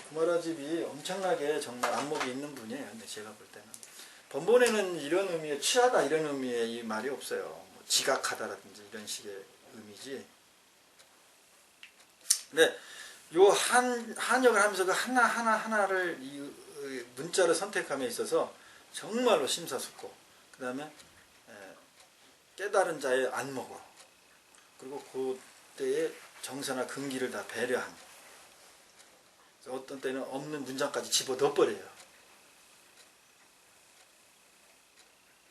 S1: 구마라집이 엄청나게 정말 안목이 있는 분이에요. 근데 제가 볼 때는 번본에는 이런 의미의 취하다 이런 의미의 이 말이 없어요. 뭐 지각하다라든지 이런 식의 의미지. 근데 요 한역을 하면서 그 하나를 이 문자를 선택함에 있어서 정말로 심사숙고, 그 다음에 깨달은 자의 안목으로, 그리고 그때의 정서나 근기를 다 배려함. 어떤 때는 없는 문장까지 집어넣어버려요.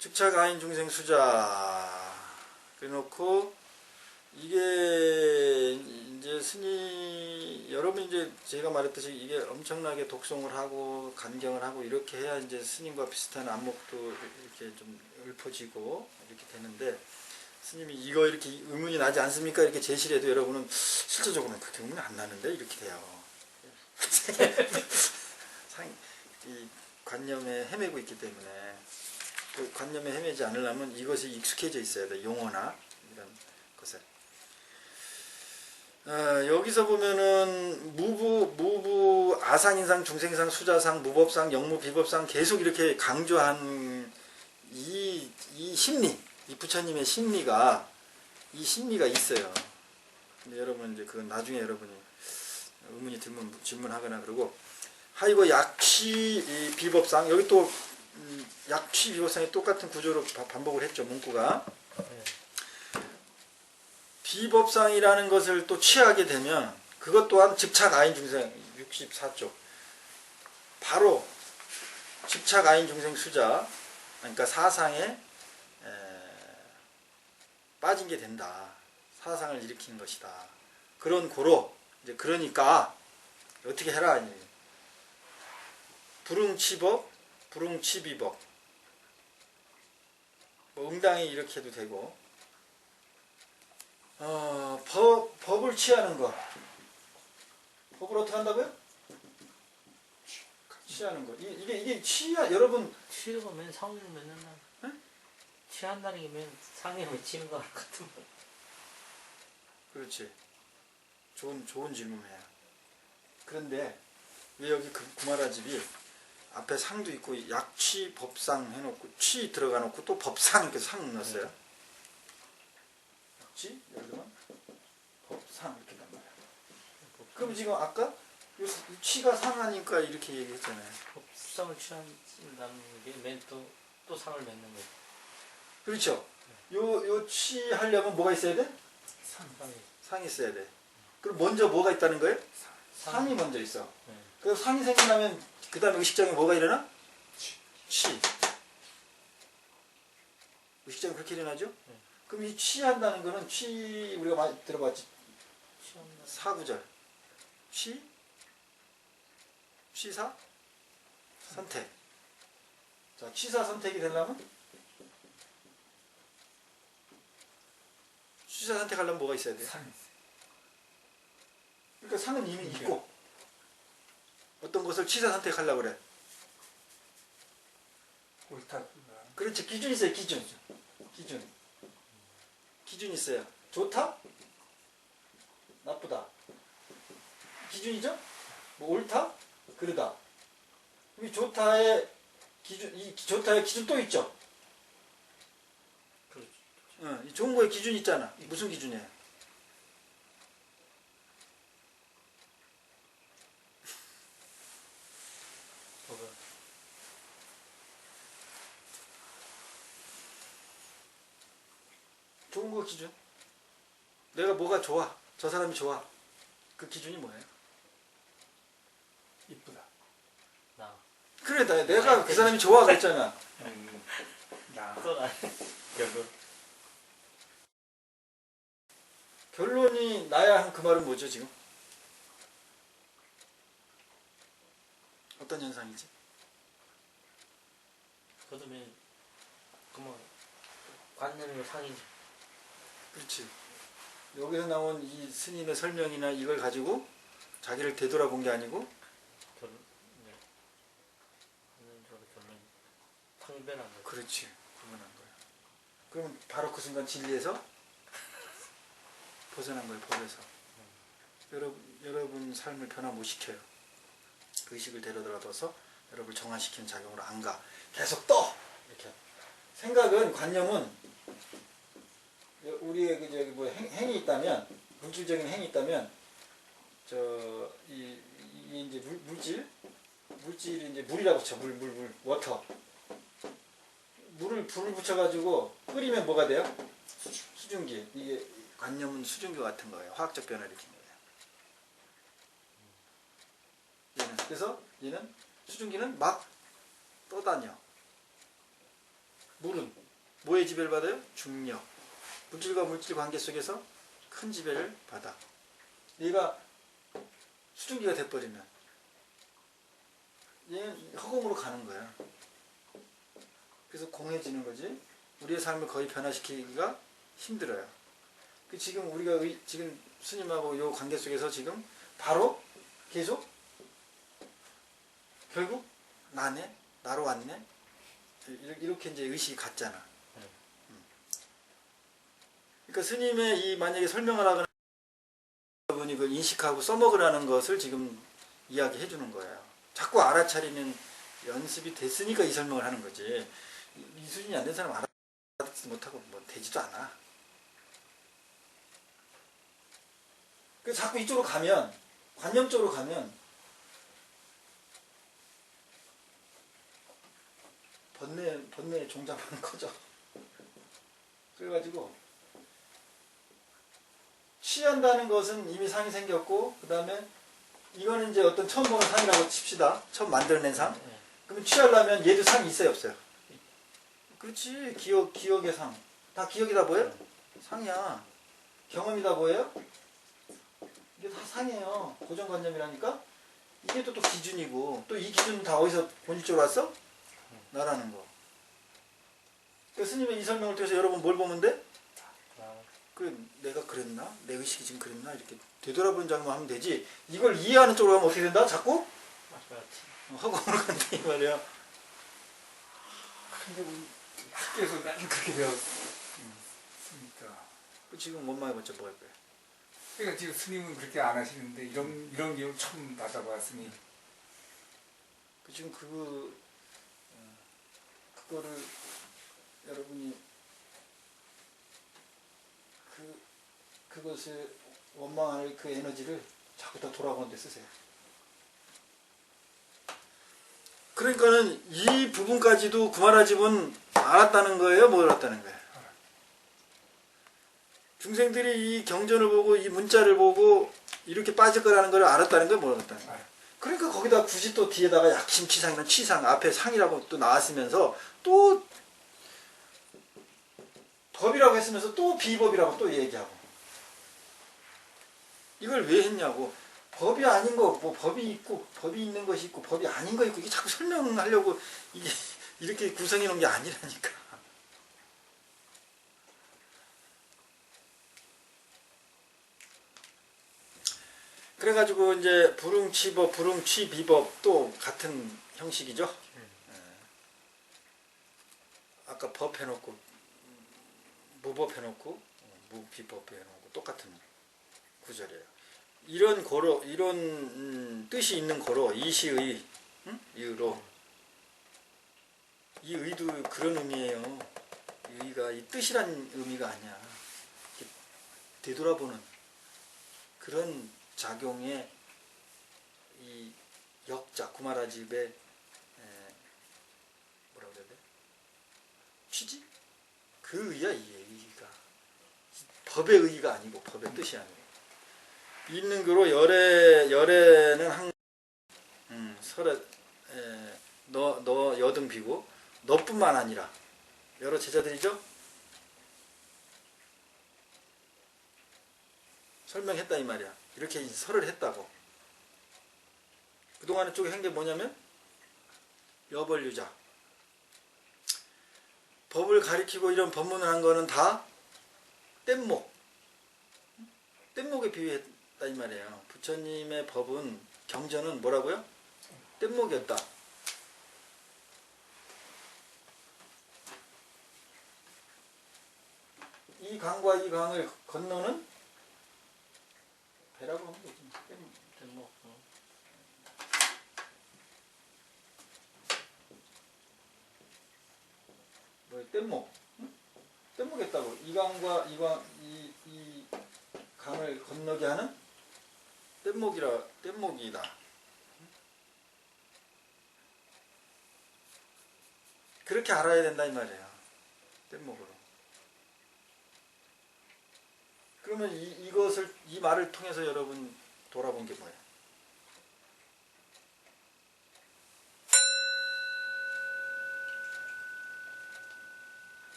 S1: 즉착 아인 중생 수자 그래놓고 이게 이제 여러분 이제 제가 말했듯이 이게 엄청나게 독송을 하고 간경을 하고 이렇게 해야 이제 스님과 비슷한 안목도 이렇게 좀 읊어지고 이렇게 되는데, 스님이 이거 이렇게 의문이 나지 않습니까? 이렇게 제시를 해도 여러분은 실질적으로는 그렇게 의문이 안 나는데 이렇게 돼요. 이 관념에 헤매고 있기 때문에 그 관념에 헤매지 않으려면 이것이 익숙해져 있어야 돼. 용어나 이런 것에. 여기서 보면은 무부 아상인상 중생상 수자상 무법상 영무 비법상 계속 이렇게 강조한 이 심리, 이 부처님의 심리가 있어요. 근데 여러분 이제 그건 나중에 여러분이 의문이 들면 질문하거나 그러고, 하이고 약취 비법상 여기 또 약취 비법상이 똑같은 구조로 반복을 했죠. 문구가. 비법상이라는 것을 또 취하게 되면 그것 또한 즉착 아인 중생 64쪽 바로 즉착 아인 중생 수자, 그러니까 사상에 빠진 게 된다. 사상을 일으킨 것이다. 그런 고로 이제 그러니까 어떻게 해라. 불응치법, 불응치비법. 뭐 응당히 이렇게 해도 되고, 법을 취하는 거. 법을 어떻게 한다고요? 취하는 거. 이게 여러분.
S3: 취하면 상을 맺는다.
S1: 응?
S3: 취한다는 게 면 상에 맺히는 거 같은 거.
S1: 그렇지. 좋은 질문이에요. 그런데 왜 여기 구마라집이 앞에 상도 있고 약취 법상 해놓고 취 들어가 놓고 또 법상 이렇게 상 넣었어요? 약취 예를 들면 법상 이렇게 단 말이야. 그럼 지금 아까 취가 상하니까 이렇게 얘기했잖아요.
S3: 법상을 취한다는 게 맨 또 상을 맺는 거죠.
S1: 그렇죠. 요 취하려면 뭐가 있어야 돼?
S3: 상이.
S1: 상이 있어야 돼. 그럼 먼저 뭐가 있다는 거예요? 상이 먼저 있어.
S3: 네.
S1: 그래서 상이 생기려면 그 다음에 의식장에 뭐가 일어나? 취. 의식장이 그렇게 일어나죠?
S3: 네.
S1: 그럼 이 취한다는 거는 우리가 많이 들어봤지.
S3: 취한다.
S1: 사구절. 취사, 선택. 자, 취사 선택이 되려면 취사 선택하려면 뭐가 있어야 돼?
S2: 상이 있어요.
S1: 그러니까 상은 이미 있고 어떤 것을 취사 선택하려고 그래.
S2: 옳다.
S1: 그렇지. 기준 있어요. 기준. 기준이 있어요. 좋다? 나쁘다. 기준이죠? 뭐 옳다? 그러다. 이 좋다의 기준 또 있죠?
S3: 그렇죠.
S1: 응, 이 좋은 거에 기준이 있잖아. 무슨 기준이에요?
S3: 뭐가
S1: 좋은 거 기준. 내가 뭐가 좋아. 저 사람이 좋아. 그 기준이 뭐예요?
S2: 이쁘다.
S3: 나.
S1: 그래, 내가 그 사람이 좋아 그랬잖아.
S2: 나.
S3: 그건 아니. 결국
S1: 결론이 나야 한 그 말은 뭐죠, 지금? 어떤 현상이지?
S3: 그러면 그뭐 관념이 상이죠.
S1: 그렇지. 여기서 나온 이 스님의 설명이나 이걸 가지고 자기를 되돌아본 게 아니고
S3: 결론. 네. 관념적으로 결론 상변한 거죠.
S1: 그렇지. 구분한 거야. 그러면 바로 그 순간 진리에서 벗어난 거예요. 법에서. 여러분 삶을 변화 못 시켜요. 그 의식을 데려다둬서 여러분을 정화시키는 작용으로 안 가. 계속 떠! 이렇게. 생각은, 관념은 우리의 그 저기 뭐 행이 있다면, 물질적인 행이 있다면, 이 이제 물질이 이제 물이라고 쳐. 물, 워터. 불을 붙여가지고 끓이면 뭐가 돼요? 수증기. 이게 관념은 수증기 같은 거예요. 화학적 변화를 일으킨 거예요. 그래서 얘는 수증기는 막 떠다녀. 물은 뭐의 지배를 받아요? 중력. 물질과 물질 관계 속에서 큰 지배를 받아. 얘가 수증기가 돼버리면 얘는 허공으로 가는 거야. 그래서 공해지는 거지. 우리의 삶을 거의 변화시키기가 힘들어요. 지금 우리가 지금 스님하고 요 관계 속에서 지금 바로 계속 결국 나네, 나로 왔네, 이렇게 이제 의식이 갔잖아. 그러니까 스님의 이 만약에 설명을 하거나 여러분이 그 인식하고 써먹으라는 것을 지금 이야기해 주는 거예요. 자꾸 알아차리는 연습이 됐으니까 이 설명을 하는 거지. 이 수준이 안 된 사람 알아듣지 못하고 뭐 되지도 않아. 그 자꾸 이쪽으로 가면, 관념적으로 가면 번뇌의 종잡은 커져. 그래가지고 취한다는 것은 이미 상이 생겼고, 그 다음에 이거는 이제 어떤 처음 보는 상이라고 칩시다. 처음 만들어낸 상. 그러면 취하려면 얘도 상이 있어요, 없어요? 그렇지. 기억의 상. 다 기억이다 보여요? 상이야. 경험이다 보여요? 이게 다 상이에요. 고정관념이라니까. 이게 또 기준이고, 또 이 기준은 다 어디서 본질적으로 왔어? 나라는 거. 그러니까 스님의 이 설명을 통해서 여러분 뭘 보면 돼? 내가 그랬나? 내 의식이 지금 그랬나? 이렇게 되돌아보는 작업만 하면 되지. 이걸 이해하는 쪽으로 가면 어떻게 된다? 자꾸? 허공으로 간다 이 말이야.
S2: 근데 우리 학교에서 나는 그렇게 배웠으니까.
S1: 지금 원망 해봤자 뭐 할 거야?
S2: 그러니까 지금 스님은 그렇게 안 하시는데 이런 경우 처음 받아봤으니.
S1: 지금 그거를 여러분이 그것을 원망할 그 에너지를 자꾸 다 돌아보는 데 쓰세요. 그러니까는 이 부분까지도 구마라집은 알았다는 거예요? 몰랐다는 거예요? 중생들이 이 경전을 보고 이 문자를 보고 이렇게 빠질 거라는 걸 알았다는 거예요? 몰랐다는 거예요? 그러니까 거기다 굳이 또 뒤에다가 약심치상이나 치상 앞에 상이라고 또 나왔으면서 또 법이라고 했으면서 또 비법이라고 또 얘기하고 이걸 왜 했냐고. 법이 아닌 거, 뭐 법이 있고 법이 있는 것이 있고 법이 아닌 거 있고 이게 자꾸 설명하려고 이게 이렇게 구성해 놓은 게 아니라니까. 그래가지고 이제 불응치법, 불응치비법 또 같은 형식이죠. 아까 법 해놓고 무법 해놓고 무비법 해놓고 똑같은 구절이에요. 이런 고로, 이런 뜻이 있는 고로 이시의 이의로 이 의도 그런 의미예요. 이 의가 이 뜻이란 의미가 아니야. 되돌아보는 그런 작용의 이 역자 구마라집의 뭐라고 해야 돼? 취지? 그 의야 이 의가 법의 의가 아니고 법의 뜻이 아니고 있는 거로 열애는 한 설에 너 여등비고 너뿐만 아니라 여러 제자들이죠. 설명했다 이 말이야. 이렇게 설을 했다고. 그동안에 쪽에 한 게 뭐냐면 여벌유자 법을 가리키고 이런 법문을 한 거는 다 뗏목에 비유했다 이 말이에요. 부처님의 법은 경전은 뭐라고요? 뗏목이었다. 이 강과 이 강을 건너는 배라고 하면 되지.
S3: 뗏목.
S1: 뭐 뗏목. 뗏목이었다고. 이 강과 이 강을 건너게 하는 뗏목이다. 그렇게 알아야 된다 이 말이에요. 뗏목으로. 그러면 이 말을 통해서 여러분 돌아본 게 뭐예요?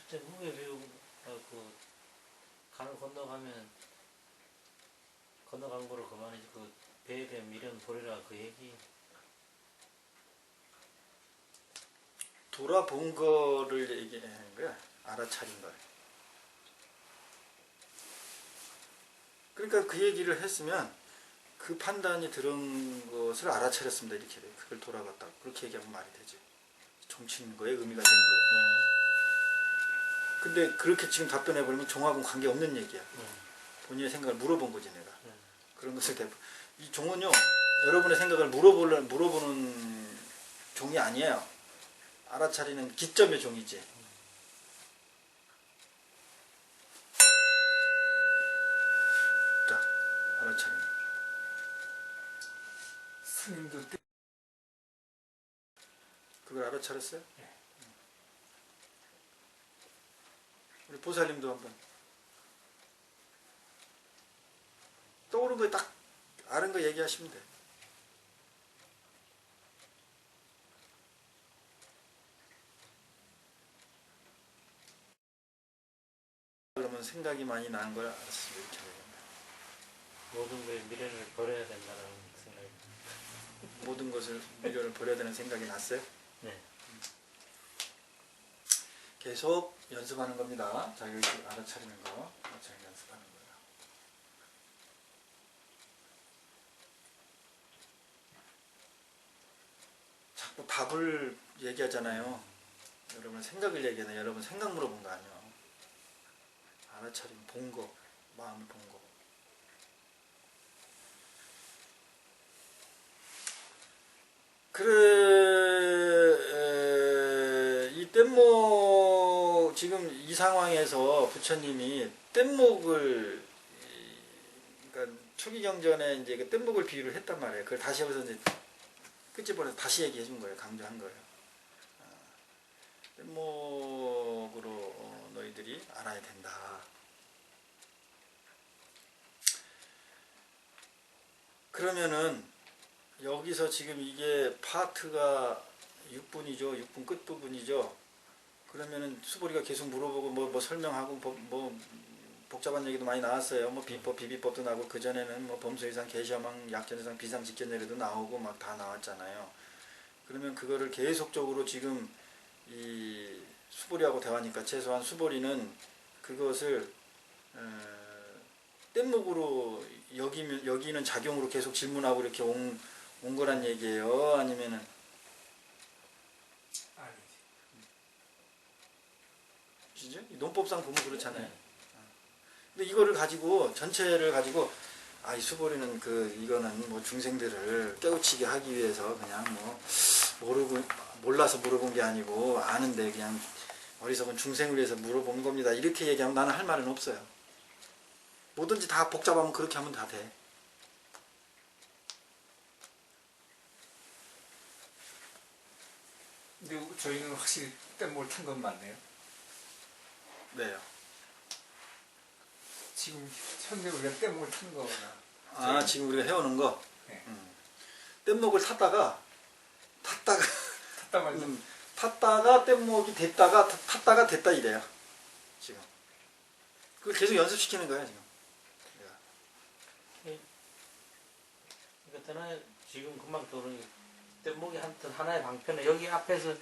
S3: 첫째 후에 배우고 그 강을 건너간 거로 그만이지 그 배에 대한 미련 버리라 그 얘기.
S1: 돌아본 거를 얘기하는 거야. 알아차린 걸. 그러니까 그 얘기를 했으면 그 판단이 들은 것을 알아차렸습니다. 이렇게 돼. 그걸 돌아갔다. 그렇게 얘기하면 말이 되지. 종치는 거에 의미가 되는 거예요. 근데 그렇게 지금 답변해버리면 종하고는 관계없는 얘기야. 본인의 생각을 물어본 거지 내가. 그런 것을 이 종은요. 여러분의 생각을 물어보는 종이 아니에요. 알아차리는 기점의 종이지. 자, 알아차리는.
S2: 스님도
S1: 그걸 알아차렸어요? 우리 보살님도 한번 떠오른 거 딱 아는 거 얘기하시면 돼. 그러면 생각이 많이 나는 걸 알았으면 이렇게 되겠네.
S3: 모든 거에 미련을 버려야 된다는 생각이.
S1: 모든 것을 미련을 버려야 되는 생각이 났어요?
S3: 네.
S1: 계속 연습하는 겁니다. 자기 알아차리는 거, 알아차리는 연습하는 거예요. 자꾸 답을 얘기하잖아요. 여러분 생각을 얘기하잖아요. 여러분 생각 물어본 거 아니에요. 알아차림, 본 거, 마음을 본 거. 그래, 이 뗏목 지금 이 상황에서 부처님이 뗏목을 그러니까 초기경전에 이제 그 뗏목을 비유를 했단 말이에요. 그걸 다시 여기서 이제 끄집어내서 다시 얘기해 준 거예요. 강조한 거예요. 뗏목으로 너희들이 알아야 된다. 그러면은 여기서 지금 이게 파트가 6분이죠. 6분 끝부분이죠. 그러면은 수보리가 계속 물어보고 뭐 설명하고 뭐 복잡한 얘기도 많이 나왔어요. 뭐 비법, 비비법도 나오고 그 전에는 뭐 범수이상, 계시화망, 약전이상, 비상, 직견례도 나오고 막 다 나왔잖아요. 그러면 그거를 계속적으로 지금 이 수보리하고 대화니까 최소한 수보리는 그것을 뗏목으로 여기는 작용으로 계속 질문하고 이렇게 온 거란 얘기예요. 아니면은 그죠? 논법상 보면 그렇잖아요. 근데 이거를 가지고 전체를 가지고 이 수보리는 이거는 뭐 중생들을 깨우치게 하기 위해서 그냥 뭐 몰라서 물어본 게 아니고 아는데 그냥 어리석은 중생을 위해서 물어본 겁니다. 이렇게 얘기하면 나는 할 말은 없어요. 뭐든지 다 복잡하면 그렇게 하면 다 돼.
S2: 근데 저희는 확실히 뗏목을 탄 건 맞네요.
S1: 네요.
S2: 지금 현재 우리가 뗏목을 탄 거구나.
S1: 지금 우리가 해오는 거?
S2: 네.
S1: 뗏목을 탔다가
S2: 탔다가
S1: 뗏목이 탔다가 됐다 이래요. 지금. 그걸 계속 연습시키는 거예요, 지금.
S3: 그러니까 지금 금방 떠오르는 뗏목이 하나의 방편에 여기 앞에서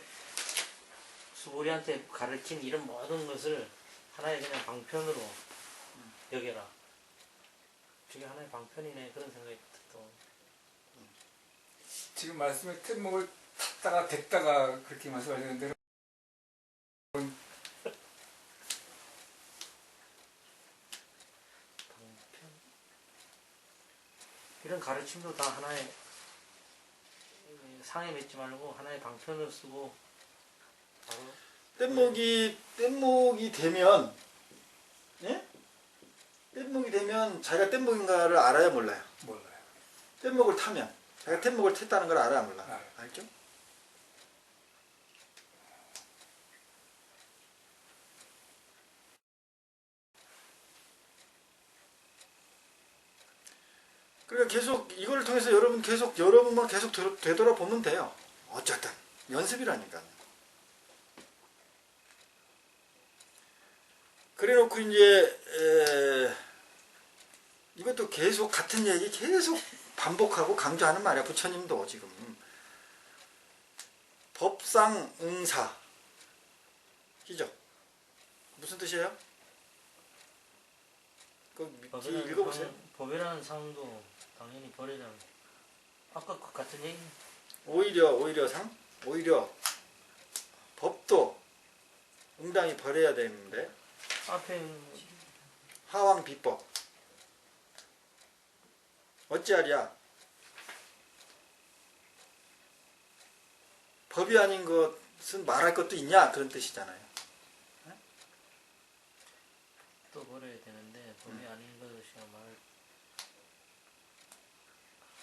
S3: 수보리한테 가르친 이런 모든 것을 하나의 그냥 방편으로 여겨라. 저게 하나의 방편이네 그런 생각이 또.
S2: 지금 말씀에 뗏목을 탔다가 됐다가 그렇게 말씀하셨는데
S3: 방편. 이런 가르침도 다 하나의 상에 맺지 말고 하나의 방편을 쓰고 바로
S1: 뗏목이 되면 예? 뗏목이 되면 자기가 뗏목인가를 알아야 몰라요.
S2: 몰라요.
S1: 뗏목을 타면 자기가 뗏목을 탔다는 걸 알아야 몰라.
S2: 알아요.
S1: 알죠? 그러니까 계속 이걸 통해서 여러분만 계속 되돌아보면 돼요. 어쨌든 연습이라니까. 그래놓고 이제 이것도 계속 같은 얘기 계속 반복하고 강조하는 말이야. 부처님도 지금 법상응사 그죠? 무슨 뜻이에요? 뒤에 읽어보세요.
S3: 법이라는 상도 당연히 버리라는 아까 그 같은 얘기.
S1: 오히려 법도 응당히 버려야 되는데
S3: 앞에
S1: 하왕 비법 어찌하랴 법이 아닌 것은 말할 것도 있냐 그런 뜻이잖아요.
S3: 또 버려야 되는데 법이 아닌 것이야 말.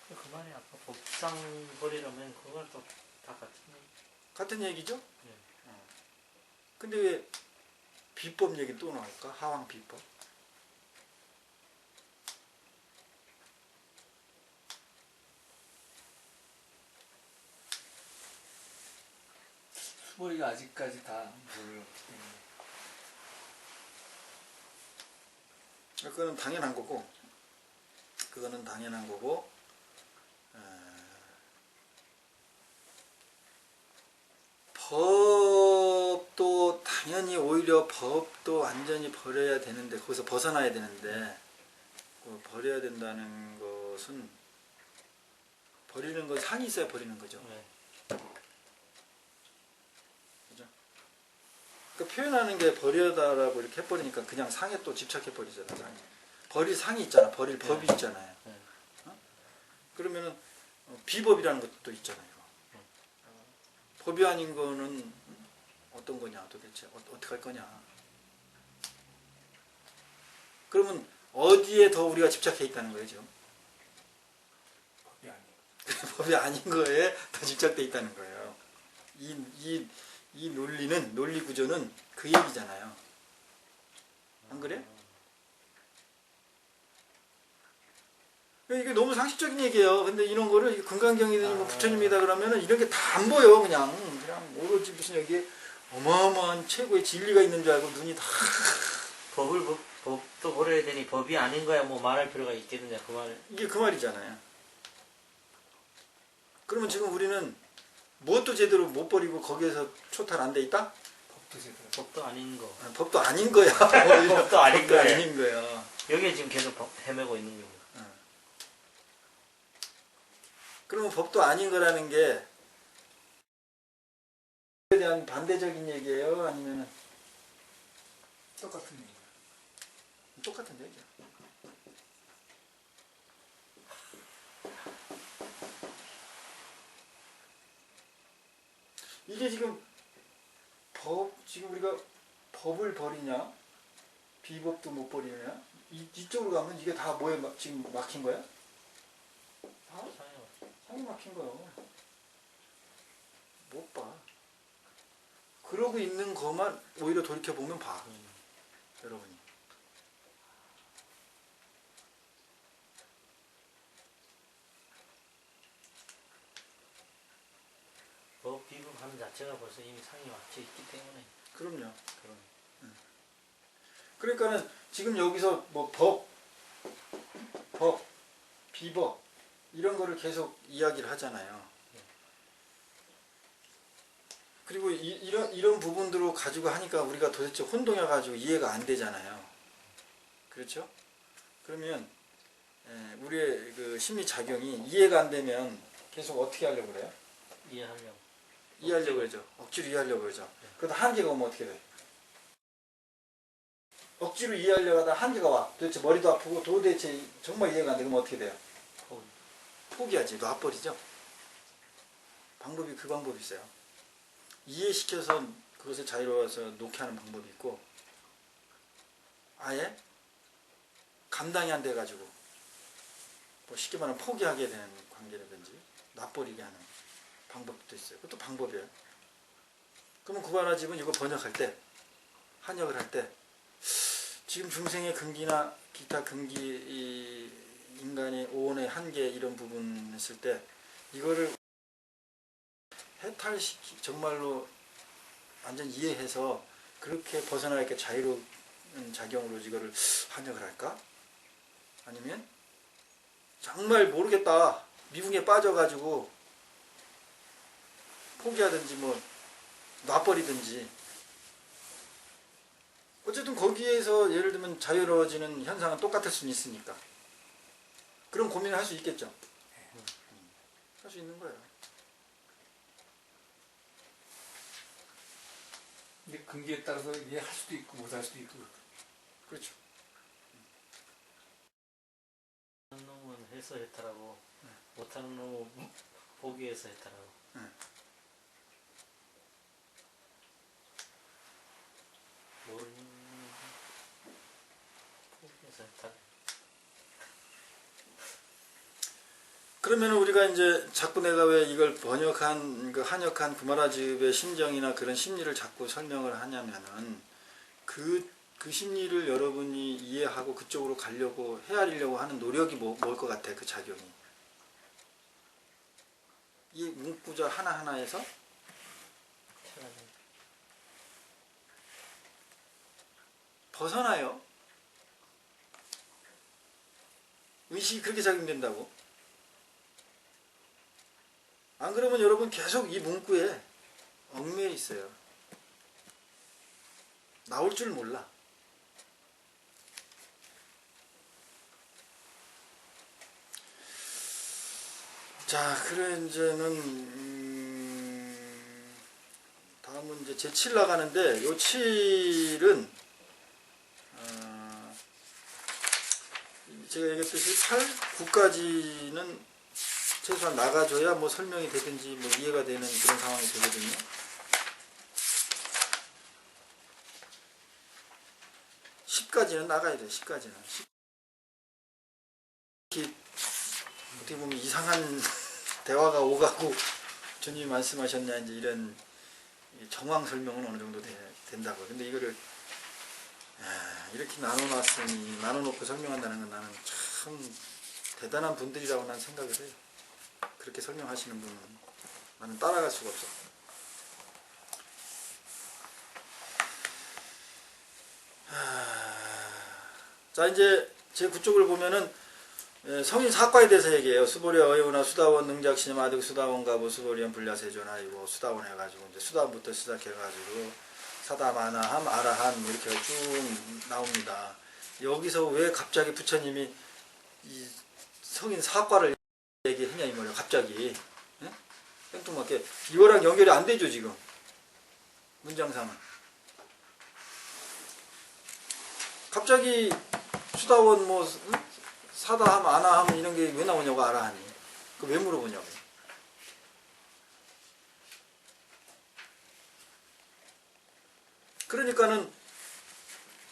S3: 그 말이 아까 법상 버리라면 그걸 또 다
S1: 같은 얘기죠?
S3: 네.
S1: 근데 왜 비법 얘기 또 나올까? 하왕 비법.
S2: 수보리가 아직까지 다 몰라.
S1: 그거는 당연한 거고 법도 당연히 오히려 법도 완전히 버려야 되는데 거기서 벗어나야 되는데 버려야 된다는 것은 버리는 건 상이 있어야 버리는 거죠.
S3: 네.
S1: 그죠? 그러니까 표현하는 게 버려다라고 이렇게 해버리니까 그냥 상에 또 집착해버리잖아. 상이. 버릴 상이 있잖아. 버릴
S3: 네.
S1: 법이 있잖아요.
S3: 네.
S1: 그러면은 비법이라는 것도 있잖아요. 법이 아닌 거는 어떤 거냐 도대체 어떻게 할 거냐. 그러면 어디에 더 우리가 집착해 있다는 거예요 지금?
S2: 법이 아니에요.
S1: 법이 아닌 거에 더 집착돼 있다는 거예요. 이 논리는, 논리 구조는 그 얘기잖아요. 안 그래? 이게 너무 상식적인 얘기예요. 근데 이런 거를 금강경이든 뭐 부처님이다 그러면은 이런 게 다 안 보여. 그냥 오로지 무슨 여기에 어마어마한 최고의 진리가 있는 줄 알고 눈이 다.
S3: 법도 버려야 되니 법이 아닌 거야 뭐 말할 필요가 있겠느냐 그 말.
S1: 이게 그 말이잖아요. 그러면 지금 우리는 무엇도 제대로 못 버리고 거기에서 초탈 안 돼 있다?
S2: 법도 제대로.
S3: 법도 아닌 거.
S1: 법도 아닌 거야.
S3: 법도 아닌
S1: 법도
S3: 거야.
S1: 아닌 거야.
S3: 여기에 지금 계속 헤매고 있는 거고.
S1: 그러면 법도 아닌 거라는 게 에 대한 반대적인 얘기예요? 아니면
S2: 똑같은 얘기예요.
S1: 똑같은 얘기죠. 이게 지금 지금 우리가 법을 버리냐? 비법도 못 버리냐? 이쪽으로 가면 이게 다 뭐에 지금 막힌 거야? 다 상이 막힌 거요. 못 봐. 그러고 있는 것만 오히려 돌이켜보면 봐. 여러분이.
S3: 법 비법하는 자체가 벌써 이미 상이 맞춰 있기 때문에.
S1: 그럼요. 그러니까는 지금 여기서 뭐 법, 비법 이런 거를 계속 이야기를 하잖아요. 그리고 이런 부분들을 가지고 하니까 우리가 도대체 혼동해 가지고 이해가 안 되잖아요. 그렇죠? 그러면 우리의 그 심리 작용이 이해가 안 되면 계속 어떻게 하려고 그래요? 이해하려고 그러죠. 억지로 이해하려고 그러죠. 그러다 한계가 오면 어떻게 돼? 억지로 이해하려고 하다 한계가 와. 도대체 머리도 아프고 도대체 정말 이해가 안 되면 어떻게 돼요? 포기하지. 놔버리죠. 방법이 그 방법이 있어요. 이해시켜서 그것을 자유로워서 놓게 하는 방법이 있고 아예 감당이 안 돼가지고 뭐 쉽게 말하면 포기하게 되는 관계라든지 놔버리게 하는 방법도 있어요. 그것도 방법이에요. 그러면 구바라집은 이거 번역할 때 한역을 할 때 지금 중생의 근기나 기타 근기 인간의 오온의 한계 이런 부분 했을 때 이거를 해탈시키 정말로 완전 이해해서 그렇게 벗어나 이렇게 자유로운 작용으로 이거를 한역을 할까? 아니면 정말 모르겠다 미궁에 빠져가지고 포기하든지 뭐 놔버리든지 어쨌든 거기에서 예를 들면 자유로워지는 현상은 똑같을 수는 있으니까 그런 고민을 할 수 있겠죠. 할 수 있는 거예요.
S2: 근데 근기에 따라서 이해할 수도 있고 못할 수도 있고.
S1: 그렇죠.
S3: 하는 놈은 해서 해탈하고 못하는 놈은 포기해서 해탈하고. 모르는 포기해서 해탈.
S1: 그러면 우리가 이제 자꾸 내가 왜 이걸 번역한 그 한역한 구마라집의 심정이나 그런 심리를 자꾸 설명을 하냐면은 그 심리를 여러분이 이해하고 그쪽으로 가려고 헤아리려고 하는 노력이 뭘 것 같아 그 작용이 이 문구절 하나하나에서 벗어나요. 의식이 그렇게 작용된다고. 안 그러면 여러분 계속 이 문구에 얽매여 있어요. 나올 줄 몰라. 자, 그래 이제는 다음은 이제 제 7 나가는데 요 7은 제가 얘기했듯이 8, 9까지는 최소한 나가줘야 뭐 설명이 되든지 뭐 이해가 되는 그런 상황이 되거든요. 10 10까지는 나가야 돼. 10까지는. 어떻게 보면 이상한 대화가 오가고 주님이 말씀하셨냐 이제 이런 정황 설명은 어느 정도 된다고. 근데 이거를 이렇게 나눠놨으니 나눠놓고 설명한다는 건 나는 참 대단한 분들이라고 난 생각을 해요. 그렇게 설명하시는 분은 나는 따라갈 수가 없어. 자, 이제 제 9쪽을 보면은 성인 사과에 대해서 얘기해요. 수보리아 어여우나 수다원 능작시념 아득 수다원 가보 수보리안 불야세존 아이고 수다원 해가지고 이제 수다원부터 시작해가지고 사다마나함 아라한 이렇게 쭉 나옵니다. 여기서 왜 갑자기 부처님이 이 성인 사과를 얘기했냐 이 말이에요. 갑자기 생뚱맞게 이거랑 연결이 안 되죠 지금 문장상은. 갑자기 수다원 뭐 사다함 아나함 이런 게 왜 나오냐고 아라하니 그 왜 물어보냐고. 그러니까는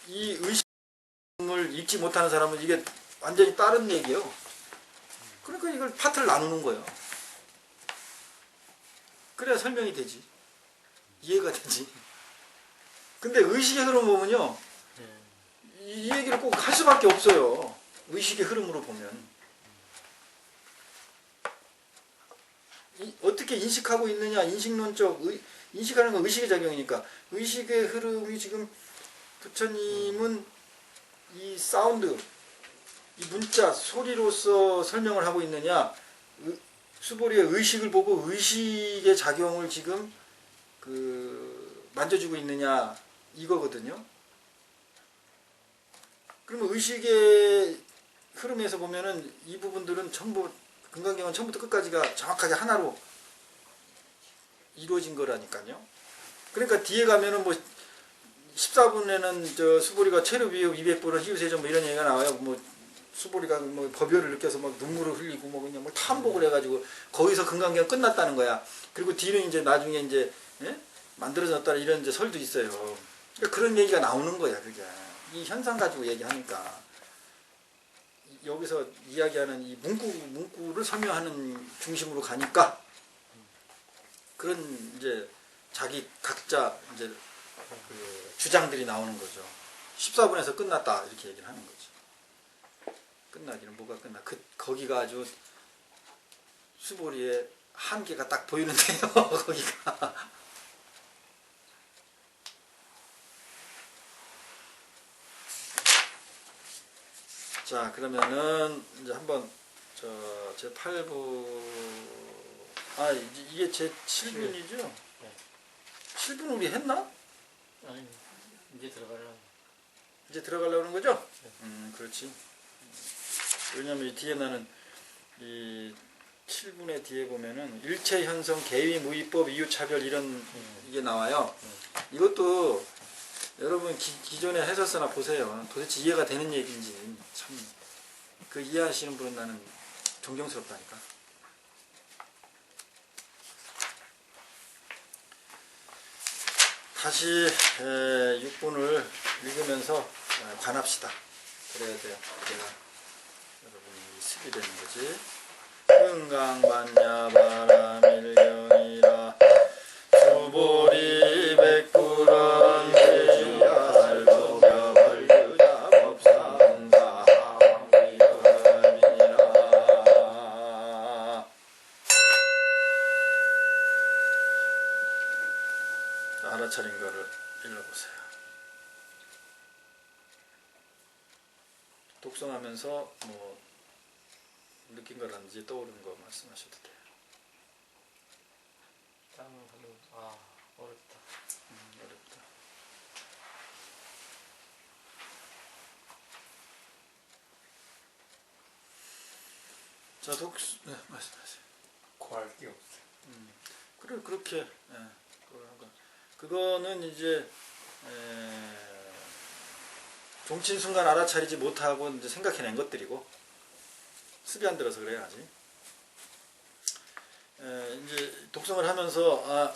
S1: 이 의식을 읽지 못하는 사람은 이게 완전히 다른 얘기예요. 그러니까 이걸 파트를 나누는 거예요. 그래야 설명이 되지. 이해가 되지. 근데 의식의 흐름 보면요. 이 얘기를 꼭 할 수밖에 없어요. 의식의 흐름으로 보면. 어떻게 인식하고 있느냐. 인식론적. 인식하는 건 의식의 작용이니까. 의식의 흐름이 지금 부처님은 이 사운드, 이 문자, 소리로서 설명을 하고 있느냐. 수보리의 의식을 보고 의식의 작용을 지금 만져주고 있느냐. 이거거든요. 그러면 의식의 흐름에서 보면은 이 부분들은 전부 금강경은 처음부터 끝까지가 정확하게 하나로 이루어진 거라니까요. 그러니까 뒤에 가면은 뭐 14분에는 저 수보리가 체류비유 200분은 희유세전 뭐 이런 얘기가 나와요. 뭐 수보리가 뭐 법요를 느껴서 막 눈물을 흘리고 뭐 그냥 뭐 탐복을 해가지고 거기서 금강경 끝났다는 거야. 그리고 뒤는 이제 나중에 이제 만들어졌다 이런 이제 설도 있어요. 그러니까 그런 얘기가 나오는 거야 그게. 이 현상 가지고 얘기하니까 여기서 이야기하는 이 문구를 설명하는 중심으로 가니까 그런 이제 자기 각자 이제 그 주장들이 나오는 거죠. 14분에서 끝났다 이렇게 얘기를 하는 거죠. 끝나기는 뭐가 끝나? 거기가 아주 수보리의 한계가 딱 보이는데요. 거기가. 자, 그러면은 이제 한번 제 8부 이게 제 7분이죠?
S3: 네.
S1: 7분 우리 했나?
S3: 아니 이제 들어가려고.
S1: 이제 들어가려고 하는 거죠?
S3: 네.
S1: 그렇지. 왜냐면 이 뒤에 나는 이 7분의 뒤에 보면은 일체 현성 계위 무위법 이유차별 이런 이게 나와요. 이것도 여러분 기존의 해설서나 보세요. 도대체 이해가 되는 얘기인지 참 그 이해하시는 분은 나는 존경스럽다니까. 다시 6분을 읽으면서 관합시다. 그래야 돼요. 그래야 여러분이 습이 되는 거지. 은강반야 바라밀경이라 수보리 백구런 대주야 살법야 벌규자 법상사 위거미라. 알아차린 거를 읽어보세요. 독성하면서 뭐 느낀 거라든지 떠오르는 거 말씀하셔도 돼요.
S3: 어렵다.
S1: 어렵다. 자, 네, 말씀하세요.
S2: 구할 게 없어요.
S1: 그래, 그렇게, 그거는 이제, 종친 순간 알아차리지 못하고 이제 생각해낸 것들이고, 습이 안 들어서 그래요, 아직. 이제 독성을 하면서,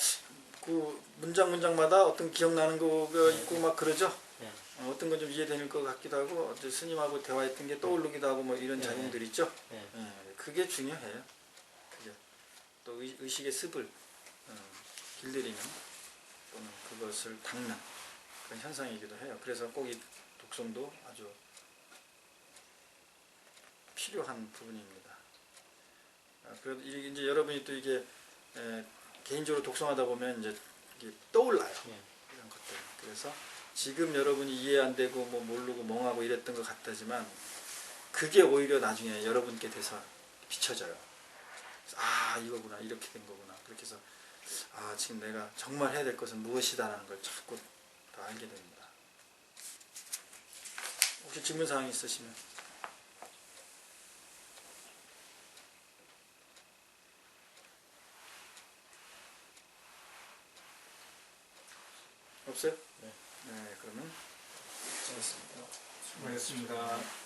S1: 그 문장마다 어떤 기억나는 거가 있고 막 그러죠?
S3: 네.
S1: 어떤 건 좀 이해되는 것 같기도 하고 어제 스님하고 대화했던 게 떠오르기도 하고 뭐 이런
S3: 네.
S1: 작용들 있죠.
S3: 네.
S1: 그게 중요해요. 그게 또 의식의 습을 길들이는 또는 그것을 닦는 그런 현상이기도 해요. 그래서 꼭 이 독성도 아주 필요한 부분입니다. 그래도 이제 여러분이 또 이게 개인적으로 독성하다 보면 이제 이게 떠올라요.
S3: 네.
S1: 이런 것들. 그래서 지금 여러분이 이해 안 되고 뭐 모르고 멍하고 이랬던 것 같다지만 그게 오히려 나중에 여러분께 돼서 비춰져요. 그래서 아 이거구나 이렇게 된 거구나 그렇게 해서 아 지금 내가 정말 해야 될 것은 무엇이다라는 걸 자꾸 더 알게 됩니다. 혹시 질문 사항이 있으시면 없어요?
S3: 네.
S1: 네 그러면
S2: 수고했습니다.